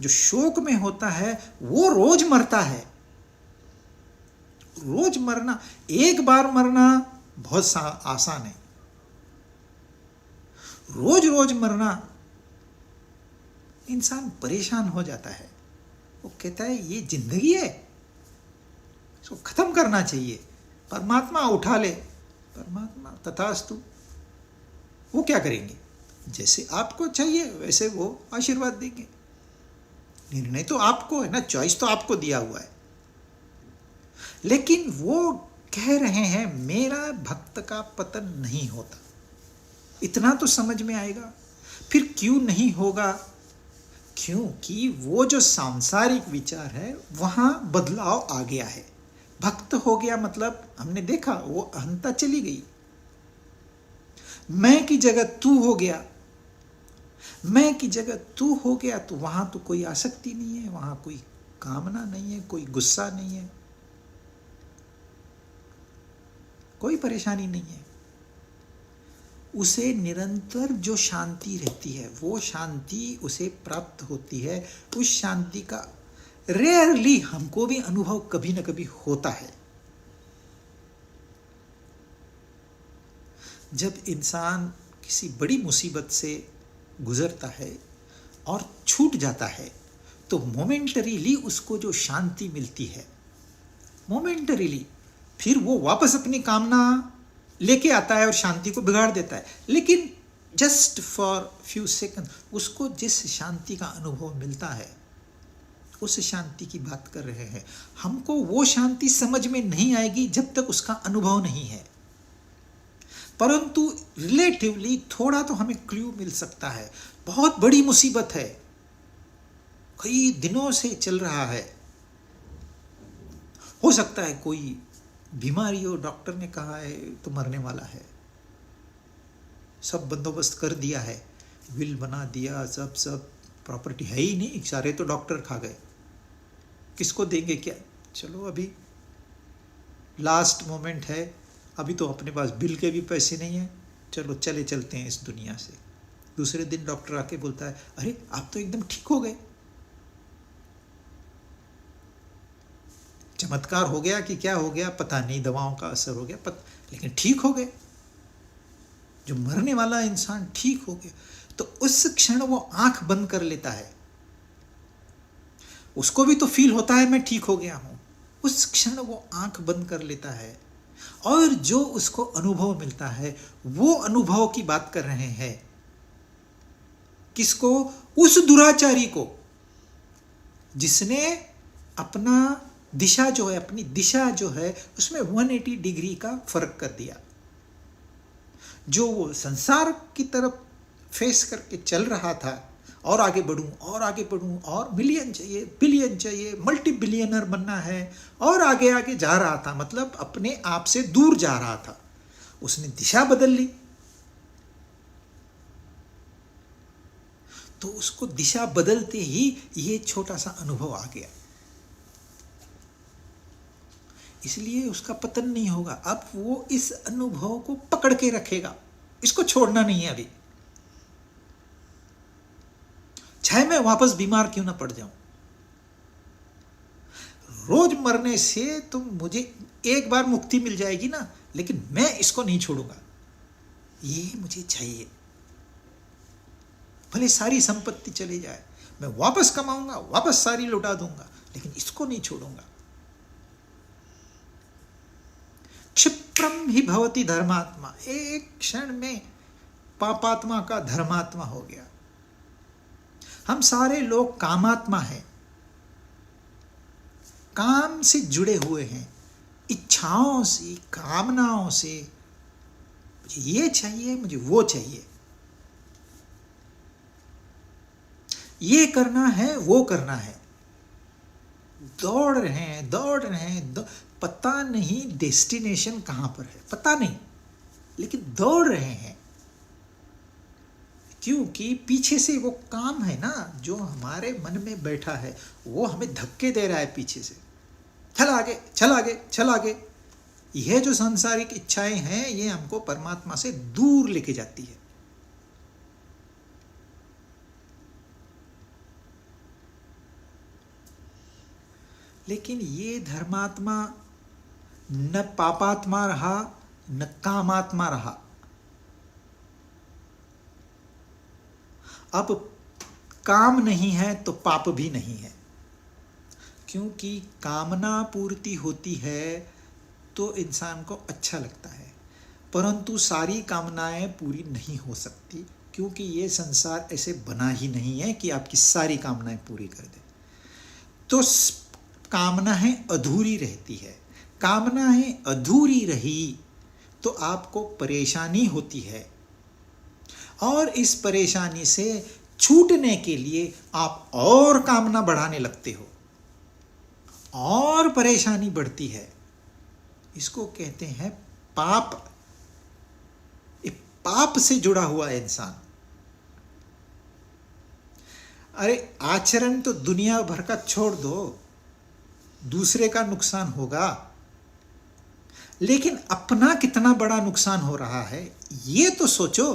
जो शोक में होता है वो रोज मरता है। रोज मरना, एक बार मरना बहुत आसान है, रोज रोज मरना इंसान परेशान हो जाता है। वो कहता है ये जिंदगी है, इसको खत्म करना चाहिए, परमात्मा उठा ले। परमात्मा तथास्तु, वो क्या करेंगे? जैसे आपको चाहिए वैसे वो आशीर्वाद देंगे। निर्णय तो आपको है ना, चॉइस तो आपको दिया हुआ है। लेकिन वो कह रहे हैं मेरा भक्त का पतन नहीं होता। इतना तो समझ में आएगा। फिर क्यों नहीं होगा? क्योंकि वो जो सांसारिक विचार है वहां बदलाव आ गया है। भक्त हो गया मतलब हमने देखा वो अहंता चली गई। मैं की जगह तू हो गया। मैं की जगह तू हो गया तो वहां तो कोई आसक्ति नहीं है, वहां कोई कामना नहीं है, कोई गुस्सा नहीं है, कोई परेशानी नहीं है। उसे निरंतर जो शांति रहती है वो शांति उसे प्राप्त होती है। उस शांति का रेयरली हमको भी अनुभव कभी ना कभी होता है। जब इंसान किसी बड़ी मुसीबत से गुजरता है और छूट जाता है तो मोमेंटरीली उसको जो शांति मिलती है, मोमेंटरीली, फिर वो वापस अपनी कामना लेके आता है और शांति को बिगाड़ देता है। लेकिन जस्ट फॉर फ्यू सेकंड उसको जिस शांति का अनुभव मिलता है उस शांति की बात कर रहे हैं। हमको वो शांति समझ में नहीं आएगी जब तक उसका अनुभव नहीं है, परंतु रिलेटिवली थोड़ा तो हमें क्लू मिल सकता है। बहुत बड़ी मुसीबत है, कई दिनों से चल रहा है, हो सकता है कोई बीमारी हो, डॉक्टर ने कहा है तो मरने वाला है, सब बंदोबस्त कर दिया है, विल बना दिया, सब प्रॉपर्टी है ही नहीं, सारे तो डॉक्टर खा गए, किसको देंगे क्या? चलो अभी लास्ट मोमेंट है, अभी तो अपने पास बिल के भी पैसे नहीं है, चलो चलते हैं इस दुनिया से। दूसरे दिन डॉक्टर आके बोलता है अरे आप तो एकदम ठीक हो गए। चमत्कार हो गया कि क्या हो गया पता नहीं, दवाओं का असर हो गया लेकिन ठीक हो गए। जो मरने वाला इंसान ठीक हो गया तो उस क्षण वो आंख बंद कर लेता है। उसको भी तो फील होता है मैं ठीक हो गया हूं। उस क्षण वो आंख बंद कर लेता है और जो उसको अनुभव मिलता है वो अनुभव की बात कर रहे हैं। किसको? उस दुराचारी को जिसने अपना दिशा जो है, अपनी दिशा जो है उसमें 180 डिग्री का फर्क कर दिया। जो वो संसार की तरफ फेस करके चल रहा था, और आगे बढ़ूं और आगे बढ़ूं और मिलियन चाहिए, बिलियन चाहिए, मल्टी बिलियनर बनना है, और आगे आगे जा रहा था, मतलब अपने आप से दूर जा रहा था। उसने दिशा बदल ली तो उसको दिशा बदलते ही ये छोटा सा अनुभव आ गया। इसलिए उसका पतन नहीं होगा। अब वो इस अनुभव को पकड़ के रखेगा, इसको छोड़ना नहीं है अभी, चाहे मैं वापस बीमार क्यों ना पड़ जाऊं। रोज मरने से तो मुझे एक बार मुक्ति मिल जाएगी ना, लेकिन मैं इसको नहीं छोड़ूंगा, ये मुझे चाहिए। भले सारी संपत्ति चली जाए, मैं वापस कमाऊंगा, वापस सारी लुटा दूंगा, लेकिन इसको नहीं छोड़ूंगा। क्षिप्रम ही भवति धर्मात्मा, एक क्षण में पापात्मा का धर्मात्मा हो गया। हम सारे लोग कामात्मा हैं, काम से जुड़े हुए हैं, इच्छाओं से, कामनाओं से, मुझे ये चाहिए, मुझे वो चाहिए, ये करना है, वो करना है, दौड़ रहे हैं, पता नहीं डेस्टिनेशन कहां पर है, पता नहीं, लेकिन दौड़ रहे हैं, क्योंकि पीछे से वो काम है ना जो हमारे मन में बैठा है, वो हमें धक्के दे रहा है पीछे से, चल आगे, चल आगे, चल आगे। यह जो सांसारिक इच्छाएं हैं, ये हमको परमात्मा से दूर लेके जाती है। लेकिन ये धर्मात्मा न पापात्मा रहा, न कामात्मा रहा। अब काम नहीं है तो पाप भी नहीं है, क्योंकि कामना पूर्ति होती है तो इंसान को अच्छा लगता है, परंतु सारी कामनाएं पूरी नहीं हो सकती, क्योंकि ये संसार ऐसे बना ही नहीं है कि आपकी सारी कामनाएं पूरी कर दे। तो कामनाएं अधूरी रहती है, कामनाएं अधूरी रही तो आपको परेशानी होती है, और इस परेशानी से छूटने के लिए आप और कामना बढ़ाने लगते हो, और परेशानी बढ़ती है। इसको कहते हैं पाप। पाप से जुड़ा हुआ इंसान। अरे आचरण तो दुनिया भर का छोड़ दो, दूसरे का नुकसान होगा, लेकिन अपना कितना बड़ा नुकसान हो रहा है ये तो सोचो।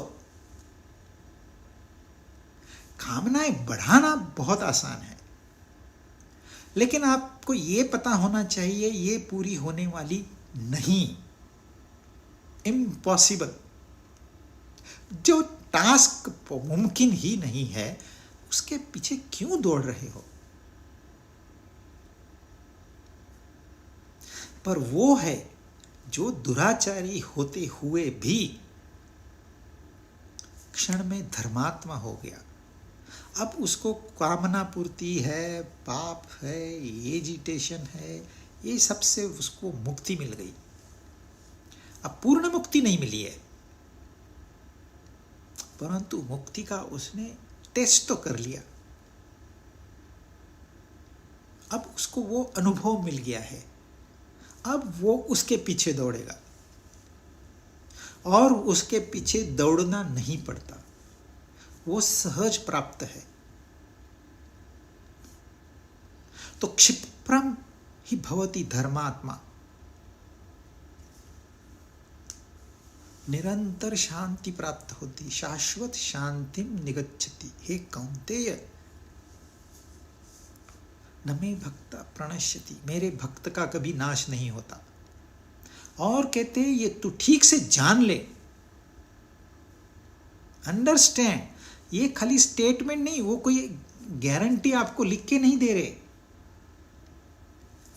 कामनाएं बढ़ाना बहुत आसान है, लेकिन आपको ये पता होना चाहिए ये पूरी होने वाली नहीं, इम्पॉसिबल। जो टास्क मुमकिन ही नहीं है, उसके पीछे क्यों दौड़ रहे हो? पर वो है जो दुराचारी होते हुए भी क्षण में धर्मात्मा हो गया। अब उसको कामना पूर्ति है, पाप है, एजिटेशन है, ये सबसे उसको मुक्ति मिल गई। अब पूर्ण मुक्ति नहीं मिली है, परंतु मुक्ति का उसने टेस्ट तो कर लिया। अब उसको वो अनुभव मिल गया है, अब वो उसके पीछे दौड़ेगा, और उसके पीछे दौड़ना नहीं पड़ता, वो सहज प्राप्त है। तो क्षिप्रम ही भवति धर्मात्मा, निरंतर शांति प्राप्त होती, शाश्वत शांति निगच्छति। हे कौन्तेय, न मे भक्त प्रणश्यति, मेरे भक्त का कभी नाश नहीं होता। और कहते ये तू ठीक से जान ले, अंडरस्टैंड। ये खाली स्टेटमेंट नहीं, वो कोई गारंटी आपको लिख के नहीं दे रहे,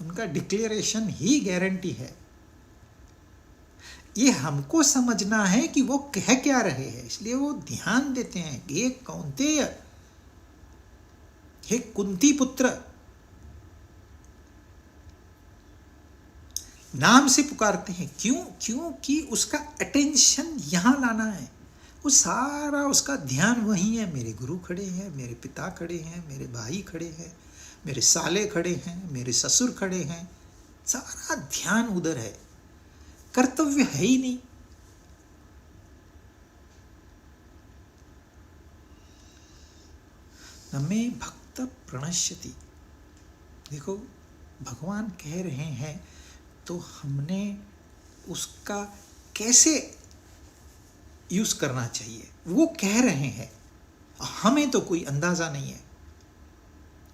उनका डिक्लेरेशन ही गारंटी है। ये हमको समझना है कि वो कह क्या रहे हैं, इसलिए वो ध्यान देते हैं। ये कौन्तेय, हे कुंती पुत्र, नाम से पुकारते हैं। क्यों? क्योंकि उसका अटेंशन यहां लाना है। वो सारा उसका ध्यान वही है। मेरे गुरु खड़े हैं, मेरे पिता खड़े हैं, मेरे भाई खड़े हैं, मेरे साले खड़े हैं, मेरे ससुर खड़े हैं, सारा ध्यान उधर है। कर्तव्य है ही नहीं। न मे भक्त प्रणश्यति। देखो भगवान कह रहे हैं तो हमने उसका कैसे यूज करना चाहिए, वो कह रहे हैं, हमें तो कोई अंदाजा नहीं है।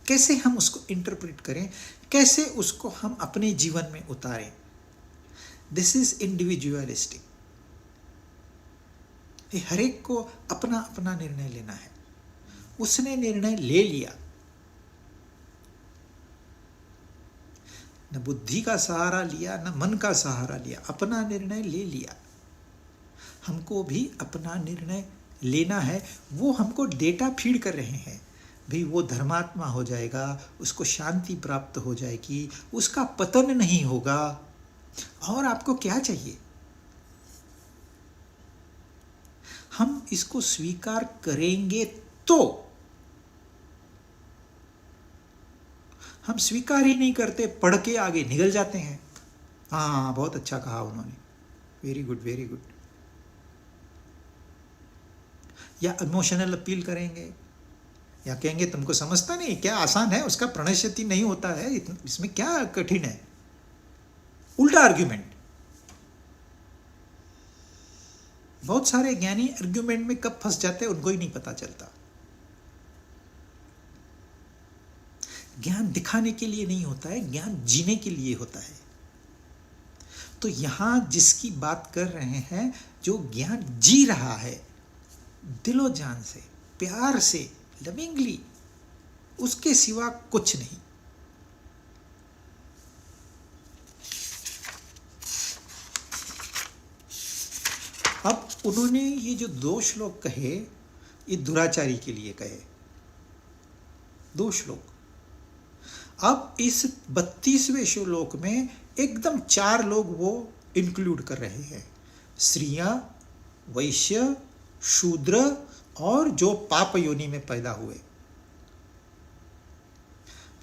कैसे हम उसको इंटरप्रेट करें, कैसे उसको हम अपने जीवन में उतारें। This is individualistic. हर एक को अपना अपना निर्णय लेना है। उसने निर्णय ले लिया, न बुद्धि का सहारा लिया न मन का सहारा लिया, अपना निर्णय ले लिया। हमको भी अपना निर्णय लेना है। वो हमको डेटा फीड कर रहे हैं, भाई वो धर्मात्मा हो जाएगा, उसको शांति प्राप्त हो जाएगी, उसका पतन नहीं होगा। और आपको क्या चाहिए? हम इसको स्वीकार करेंगे तो। हम स्वीकार ही नहीं करते, पढ़ के आगे निकल जाते हैं। हाँ, बहुत अच्छा कहा उन्होंने, वेरी गुड वेरी गुड। या इमोशनल अपील करेंगे, या कहेंगे तुमको समझता नहीं, क्या आसान है, उसका प्रणश्यति नहीं होता है, इसमें क्या कठिन है। उल्टा आर्ग्यूमेंट। बहुत सारे ज्ञानी आर्ग्यूमेंट में कब फंस जाते हैं उनको ही नहीं पता चलता। ज्ञान दिखाने के लिए नहीं होता है, ज्ञान जीने के लिए होता है। तो यहां जिसकी बात कर रहे हैं, जो ज्ञान जी रहा है दिलो जान से, प्यार से, लविंगली, उसके सिवा कुछ नहीं। अब उन्होंने ये जो 2 श्लोक कहे, ये दुराचारी के लिए कहे, 2 श्लोक। अब इस 32वें श्लोक में एकदम 4 लोग वो इंक्लूड कर रहे हैं, स्त्रियां, वैश्य, शूद्र और जो पाप योनि में पैदा हुए।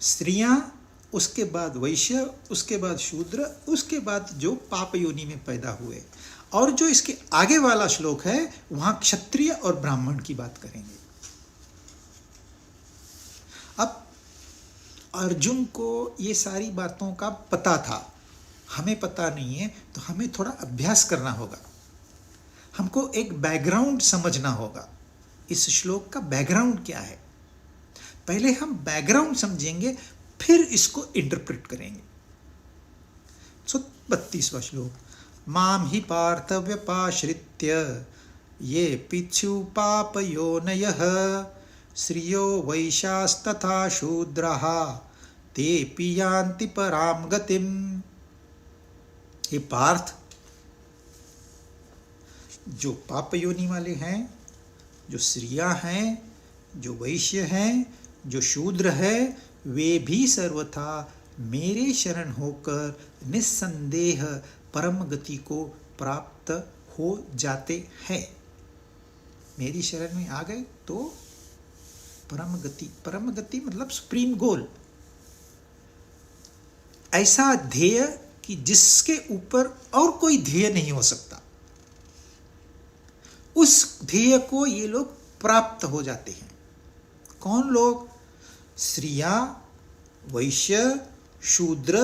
स्त्रियां, उसके बाद वैश्य, उसके बाद शूद्र, उसके बाद जो पाप योनि में पैदा हुए। और जो इसके आगे वाला श्लोक है वहां क्षत्रिय और ब्राह्मण की बात करेंगे। अब अर्जुन को ये सारी बातों का पता था, हमें पता नहीं है, तो हमें थोड़ा अभ्यास करना होगा। हमको एक बैकग्राउंड समझना होगा। इस श्लोक का बैकग्राउंड क्या है, पहले हम बैकग्राउंड समझेंगे, फिर इसको इंटरप्रेट करेंगे। 32वां श्लोक, माम ही पार्थ व्यपाश्रित्य ये पिच्छु पापयोनयः श्रियो वैशास्तथा शूद्राः तेऽपि यान्ति पराम गतिम। हे पार्थ, जो पाप योनि वाले हैं, जो स्त्रियां हैं, जो वैश्य हैं, जो शूद्र है, वे भी सर्वथा मेरे शरण होकर निस्संदेह परम गति को प्राप्त हो जाते हैं। मेरी शरण में आ गए तो परम गति मतलब सुप्रीम गोल, ऐसा ध्येय कि जिसके ऊपर और कोई ध्येय नहीं हो सकता, उस ध्येय को ये लोग प्राप्त हो जाते हैं। कौन लोग? स्त्रियां, वैश्य, शूद्र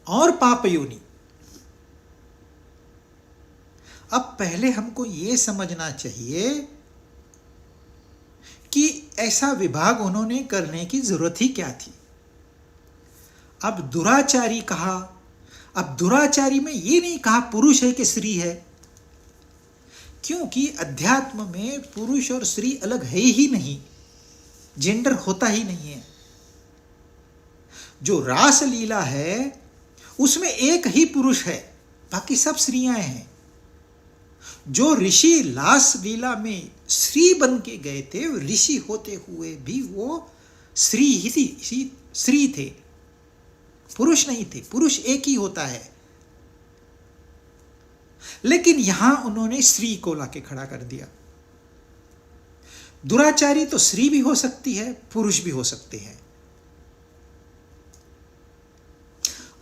और पाप योनि। अब पहले हमको ये समझना चाहिए कि ऐसा विभाग उन्होंने करने की जरूरत ही क्या थी। अब दुराचारी कहा, अब दुराचारी में ये नहीं कहा पुरुष है कि स्त्री है, क्योंकि अध्यात्म में पुरुष और स्त्री अलग है ही नहीं, जेंडर होता ही नहीं है। जो रास लीला है उसमें एक ही पुरुष है, बाकी सब स्त्रियां हैं। जो ऋषि लास लीला में स्त्री बन के गए थे, ऋषि होते हुए भी वो स्त्री ही थी, स्त्री थे, पुरुष नहीं थे। पुरुष एक ही होता है, लेकिन यहां उन्होंने स्त्री को लाके खड़ा कर दिया। दुराचारी तो स्त्री भी हो सकती है, पुरुष भी हो सकते हैं।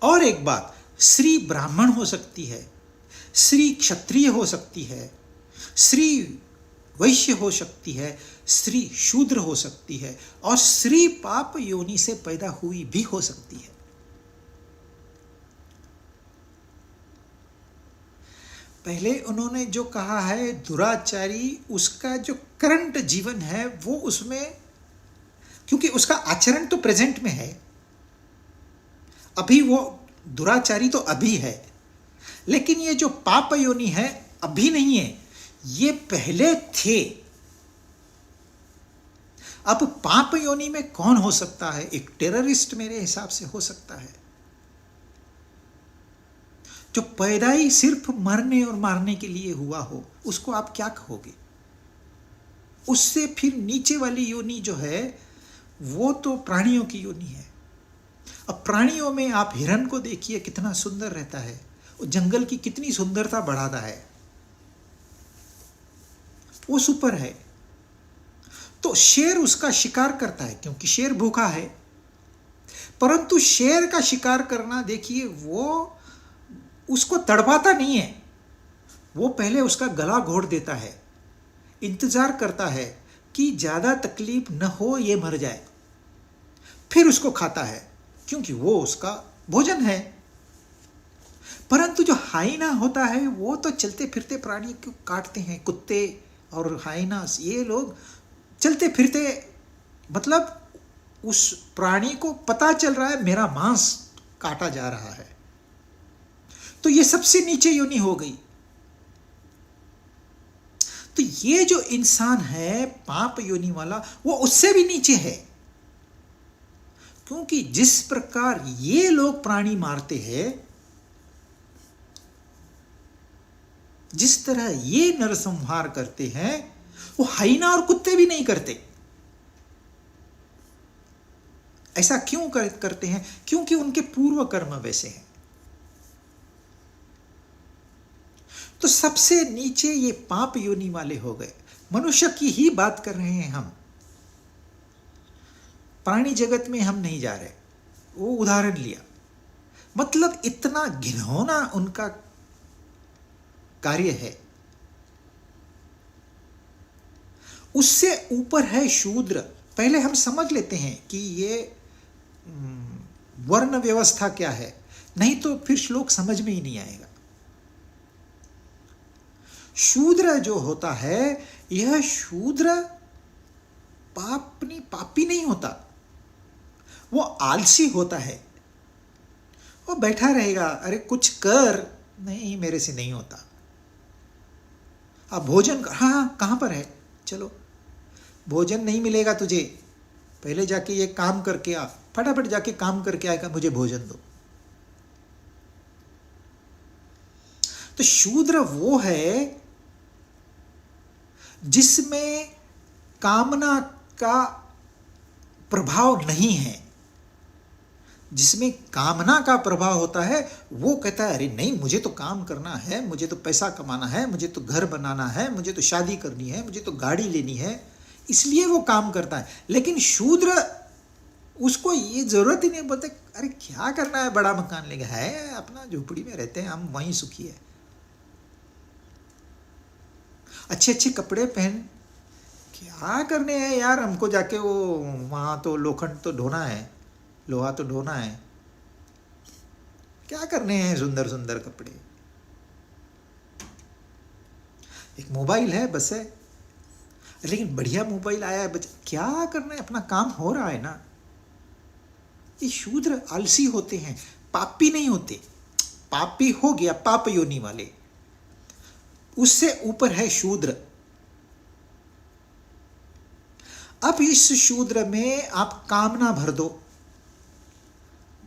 और एक बात, स्त्री ब्राह्मण हो सकती है, स्त्री क्षत्रिय हो सकती है, स्त्री वैश्य हो सकती है, स्त्री शूद्र हो सकती है, और स्त्री पाप योनि से पैदा हुई भी हो सकती है। पहले उन्होंने जो कहा है दुराचारी, उसका जो करंट जीवन है वो उसमें, क्योंकि उसका आचरण तो प्रेजेंट में है, अभी वो दुराचारी तो अभी है, लेकिन ये जो पाप योनि है अभी नहीं है, ये पहले थे। अब पाप योनि में कौन हो सकता है? एक टेररिस्ट मेरे हिसाब से हो सकता है, जो पैदा ही सिर्फ मरने और मारने के लिए हुआ हो, उसको आप क्या कहोगे? उससे फिर नीचे वाली योनि जो है वो तो प्राणियों की योनि है। अब प्राणियों में आप हिरन को देखिए, कितना सुंदर रहता है, वो जंगल की कितनी सुंदरता बढ़ाता है, वो सुपर है। तो शेर उसका शिकार करता है क्योंकि शेर भूखा है, परंतु शेर का शिकार करना देखिए, वो उसको तड़पाता नहीं है, वो पहले उसका गला घोट देता है, इंतजार करता है कि ज्यादा तकलीफ न हो, ये मर जाए, फिर उसको खाता है क्योंकि वो उसका भोजन है। परंतु जो हाइना होता है वो तो चलते फिरते प्राणी को काटते हैं, कुत्ते और हाइनास, ये लोग चलते फिरते, मतलब उस प्राणी को पता चल रहा है मेरा मांस काटा जा रहा है, तो ये सबसे नीचे योनि हो गई। तो ये जो इंसान है पाप योनि वाला, वो उससे भी नीचे है, क्योंकि जिस प्रकार ये लोग प्राणी मारते हैं, जिस तरह ये नरसंहार करते हैं, वो हाइना और कुत्ते भी नहीं करते। ऐसा क्यों करते हैं? क्योंकि उनके पूर्व कर्म वैसे हैं। तो सबसे नीचे ये पाप योनि वाले हो गए। मनुष्य की ही बात कर रहे हैं हम, प्राणी जगत में हम नहीं जा रहे, वो उदाहरण लिया। मतलब इतना घिनौना उनका कार्य है। उससे ऊपर है शूद्र। पहले हम समझ लेते हैं कि ये वर्ण व्यवस्था क्या है, नहीं तो फिर श्लोक समझ में ही नहीं आएगा। शूद्र जो होता है, यह शूद्र पापी नहीं होता, वो आलसी होता है। वो बैठा रहेगा, अरे कुछ कर, नहीं मेरे से नहीं होता। अब भोजन कर, हाँ कहाँ पर है, चलो भोजन नहीं मिलेगा तुझे, पहले जाके ये काम करके आ, फटाफट जाके काम करके आएगा, मुझे भोजन दो। तो शूद्र वो है जिसमें कामना का प्रभाव नहीं है। जिसमें कामना का प्रभाव होता है वो कहता है, अरे नहीं मुझे तो काम करना है, मुझे तो पैसा कमाना है, मुझे तो घर बनाना है, मुझे तो शादी करनी है, मुझे तो गाड़ी लेनी है, इसलिए वो काम करता है। लेकिन शूद्र, उसको ये जरूरत ही नहीं, बोलते अरे क्या करना है, बड़ा मकान लेगा है, अपना झोपड़ी में रहते हैं हम, वहीं सुखी है। अच्छे अच्छे कपड़े पहन, क्या करने हैं यार, हमको जाके वो वहां तो लोखंड तो ढोना है, लोहा तो ढोना है, क्या करने हैं सुंदर सुंदर कपड़े। एक मोबाइल है बस है, लेकिन बढ़िया मोबाइल आया है, क्या करना है, अपना काम हो रहा है ना। ये शूद्र आलसी होते हैं, पापी नहीं होते। पापी हो गया पाप योनि वाले, उससे ऊपर है शूद्र। अब इस शूद्र में आप कामना भर दो।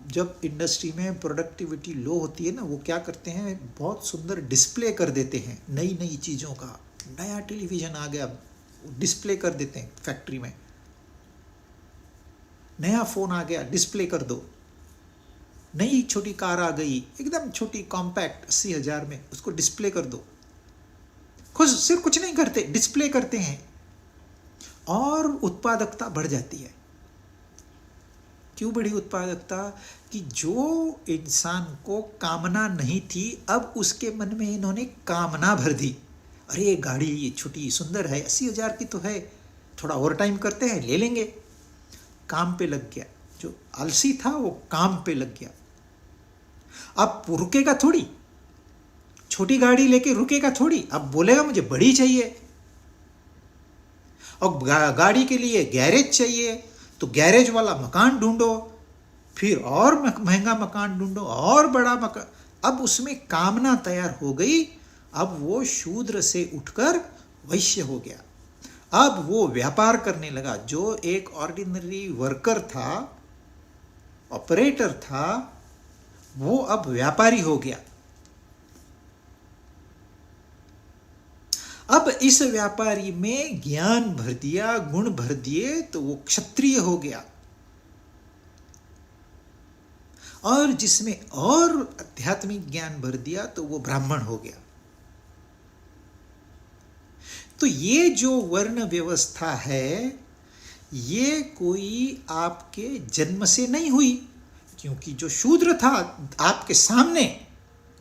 जब इंडस्ट्री में प्रोडक्टिविटी लो होती है ना, वो क्या करते हैं, बहुत सुंदर डिस्प्ले कर देते हैं नई नई चीज़ों का। नया टेलीविज़न आ गया, डिस्प्ले कर देते हैं फैक्ट्री में। नया फ़ोन आ गया, डिस्प्ले कर दो। नई छोटी कार आ गई, एकदम छोटी कॉम्पैक्ट 80,000 में, उसको डिस्प्ले कर दो। खुद सिर्फ कुछ नहीं करते, डिस्प्ले करते हैं, और उत्पादकता बढ़ जाती है। क्यों बढ़ी उत्पादकता? कि जो इंसान को कामना नहीं थी, अब उसके मन में इन्होंने कामना भर दी। अरे ये गाड़ी ये छोटी सुंदर है, 80,000 की तो है, थोड़ा ओवर टाइम करते हैं, ले लेंगे। काम पे लग गया, जो आलसी था वो काम पे लग गया। अब रुकेगा थोड़ी, छोटी गाड़ी लेके रुकेगा थोड़ी, अब बोलेगा मुझे बड़ी चाहिए। और गाड़ी के लिए गैरेज चाहिए, तो गैरेज वाला मकान ढूंढो, फिर और महंगा मकान ढूंढो, और बड़ा मकान। अब उसमें कामना तैयार हो गई। अब वो शूद्र से उठकर वैश्य हो गया। अब वो व्यापार करने लगा। जो एक ऑर्डिनरी वर्कर था, ऑपरेटर था, वो अब व्यापारी हो गया। अब इस व्यापारी में ज्ञान भर दिया, गुण भर दिए, तो वो क्षत्रिय हो गया। और जिसमें और आध्यात्मिक ज्ञान भर दिया तो वो ब्राह्मण हो गया। तो ये जो वर्ण व्यवस्था है, ये कोई आपके जन्म से नहीं हुई, क्योंकि जो शूद्र था आपके सामने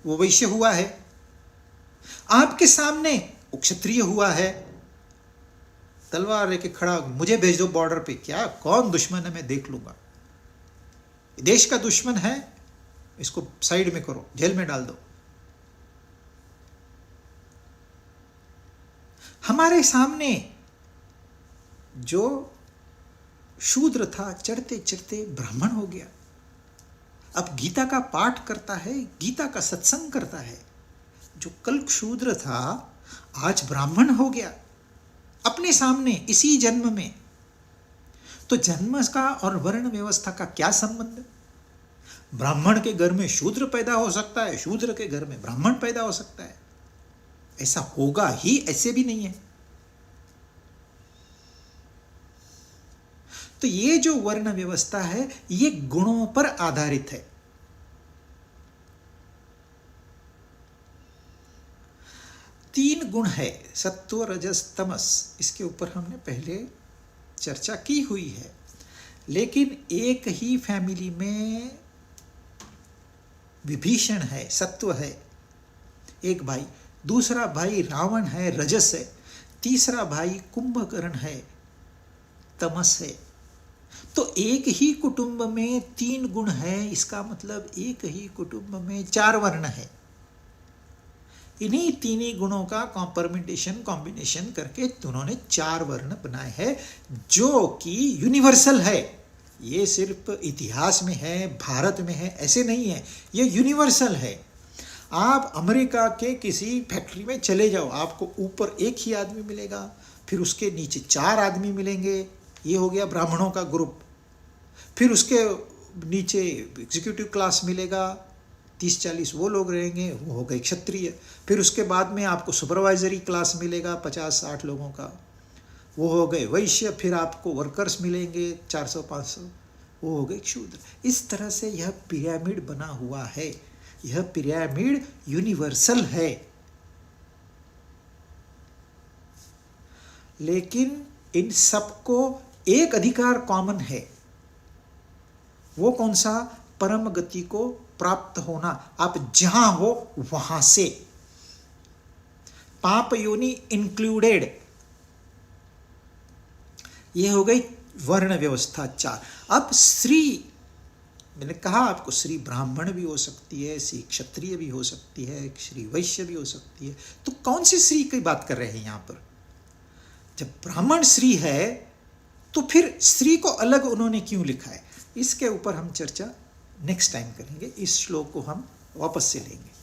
वो वैश्य हुआ है, आपके सामने वो क्षत्रिय हुआ है। तलवार लेके खड़ा, मुझे भेज दो बॉर्डर पे, क्या कौन दुश्मन है मैं देख लूंगा, देश का दुश्मन है, इसको साइड में करो, जेल में डाल दो। हमारे सामने जो शूद्र था चढ़ते चढ़ते ब्राह्मण हो गया। अब गीता का पाठ करता है, गीता का सत्संग करता है। जो कल शूद्र था आज ब्राह्मण हो गया अपने सामने इसी जन्म में। तो जन्म का और वर्ण व्यवस्था का क्या संबंध? ब्राह्मण के घर में शूद्र पैदा हो सकता है, शूद्र के घर में ब्राह्मण पैदा हो सकता है, ऐसा होगा ही, ऐसे भी नहीं है। तो ये जो वर्ण व्यवस्था है ये गुणों पर आधारित है। तीन गुण है, सत्व रजस तमस, इसके ऊपर हमने पहले चर्चा की हुई है। लेकिन एक ही फैमिली में विभीषण है, सत्व है, एक भाई, दूसरा भाई रावण है, रजस है, तीसरा भाई कुंभकर्ण है, तमस है। तो एक ही कुटुंब में तीन गुण है, इसका मतलब एक ही कुटुंब में चार वर्ण है। इन्हीं तीन गुणों का कॉम्बिनेशन करके उन्होंने चार वर्ण बनाए हैं, जो कि यूनिवर्सल है। ये सिर्फ इतिहास में है, भारत में है, ऐसे नहीं है, ये यूनिवर्सल है। आप अमेरिका के किसी फैक्ट्री में चले जाओ, आपको ऊपर एक ही आदमी मिलेगा, फिर उसके नीचे चार आदमी मिलेंगे, ये हो गया ब्राह्मणों का ग्रुप। फिर उसके नीचे एग्जीक्यूटिव क्लास मिलेगा, 30-40 वो लोग रहेंगे, वो हो गए क्षत्रिय। फिर उसके बाद में आपको सुपरवाइजरी क्लास मिलेगा 50-60 लोगों का, वो हो गए वैश्य। फिर आपको वर्कर्स मिलेंगे 400-500, वो हो गए शूद्र। इस तरह से यह पिरामिड बना हुआ है। यह पिरामिड यूनिवर्सल है। लेकिन इन सबको एक अधिकार कॉमन है। वो कौन सा? परम गति को प्राप्त होना। आप जहां हो वहां से, पाप योनि इंक्लूडेड। ये हो गई वर्ण व्यवस्था चार। अब श्री, मैंने कहा आपको, श्री ब्राह्मण भी हो सकती है, श्री क्षत्रिय भी हो सकती है, श्री वैश्य भी हो सकती है। तो कौन सी श्री की बात कर रहे हैं यहां पर? जब ब्राह्मण श्री है तो फिर स्त्री को अलग उन्होंने क्यों लिखा है? इसके ऊपर हम चर्चा नेक्स्ट टाइम करेंगे। इस श्लोक को हम वापस से लेंगे।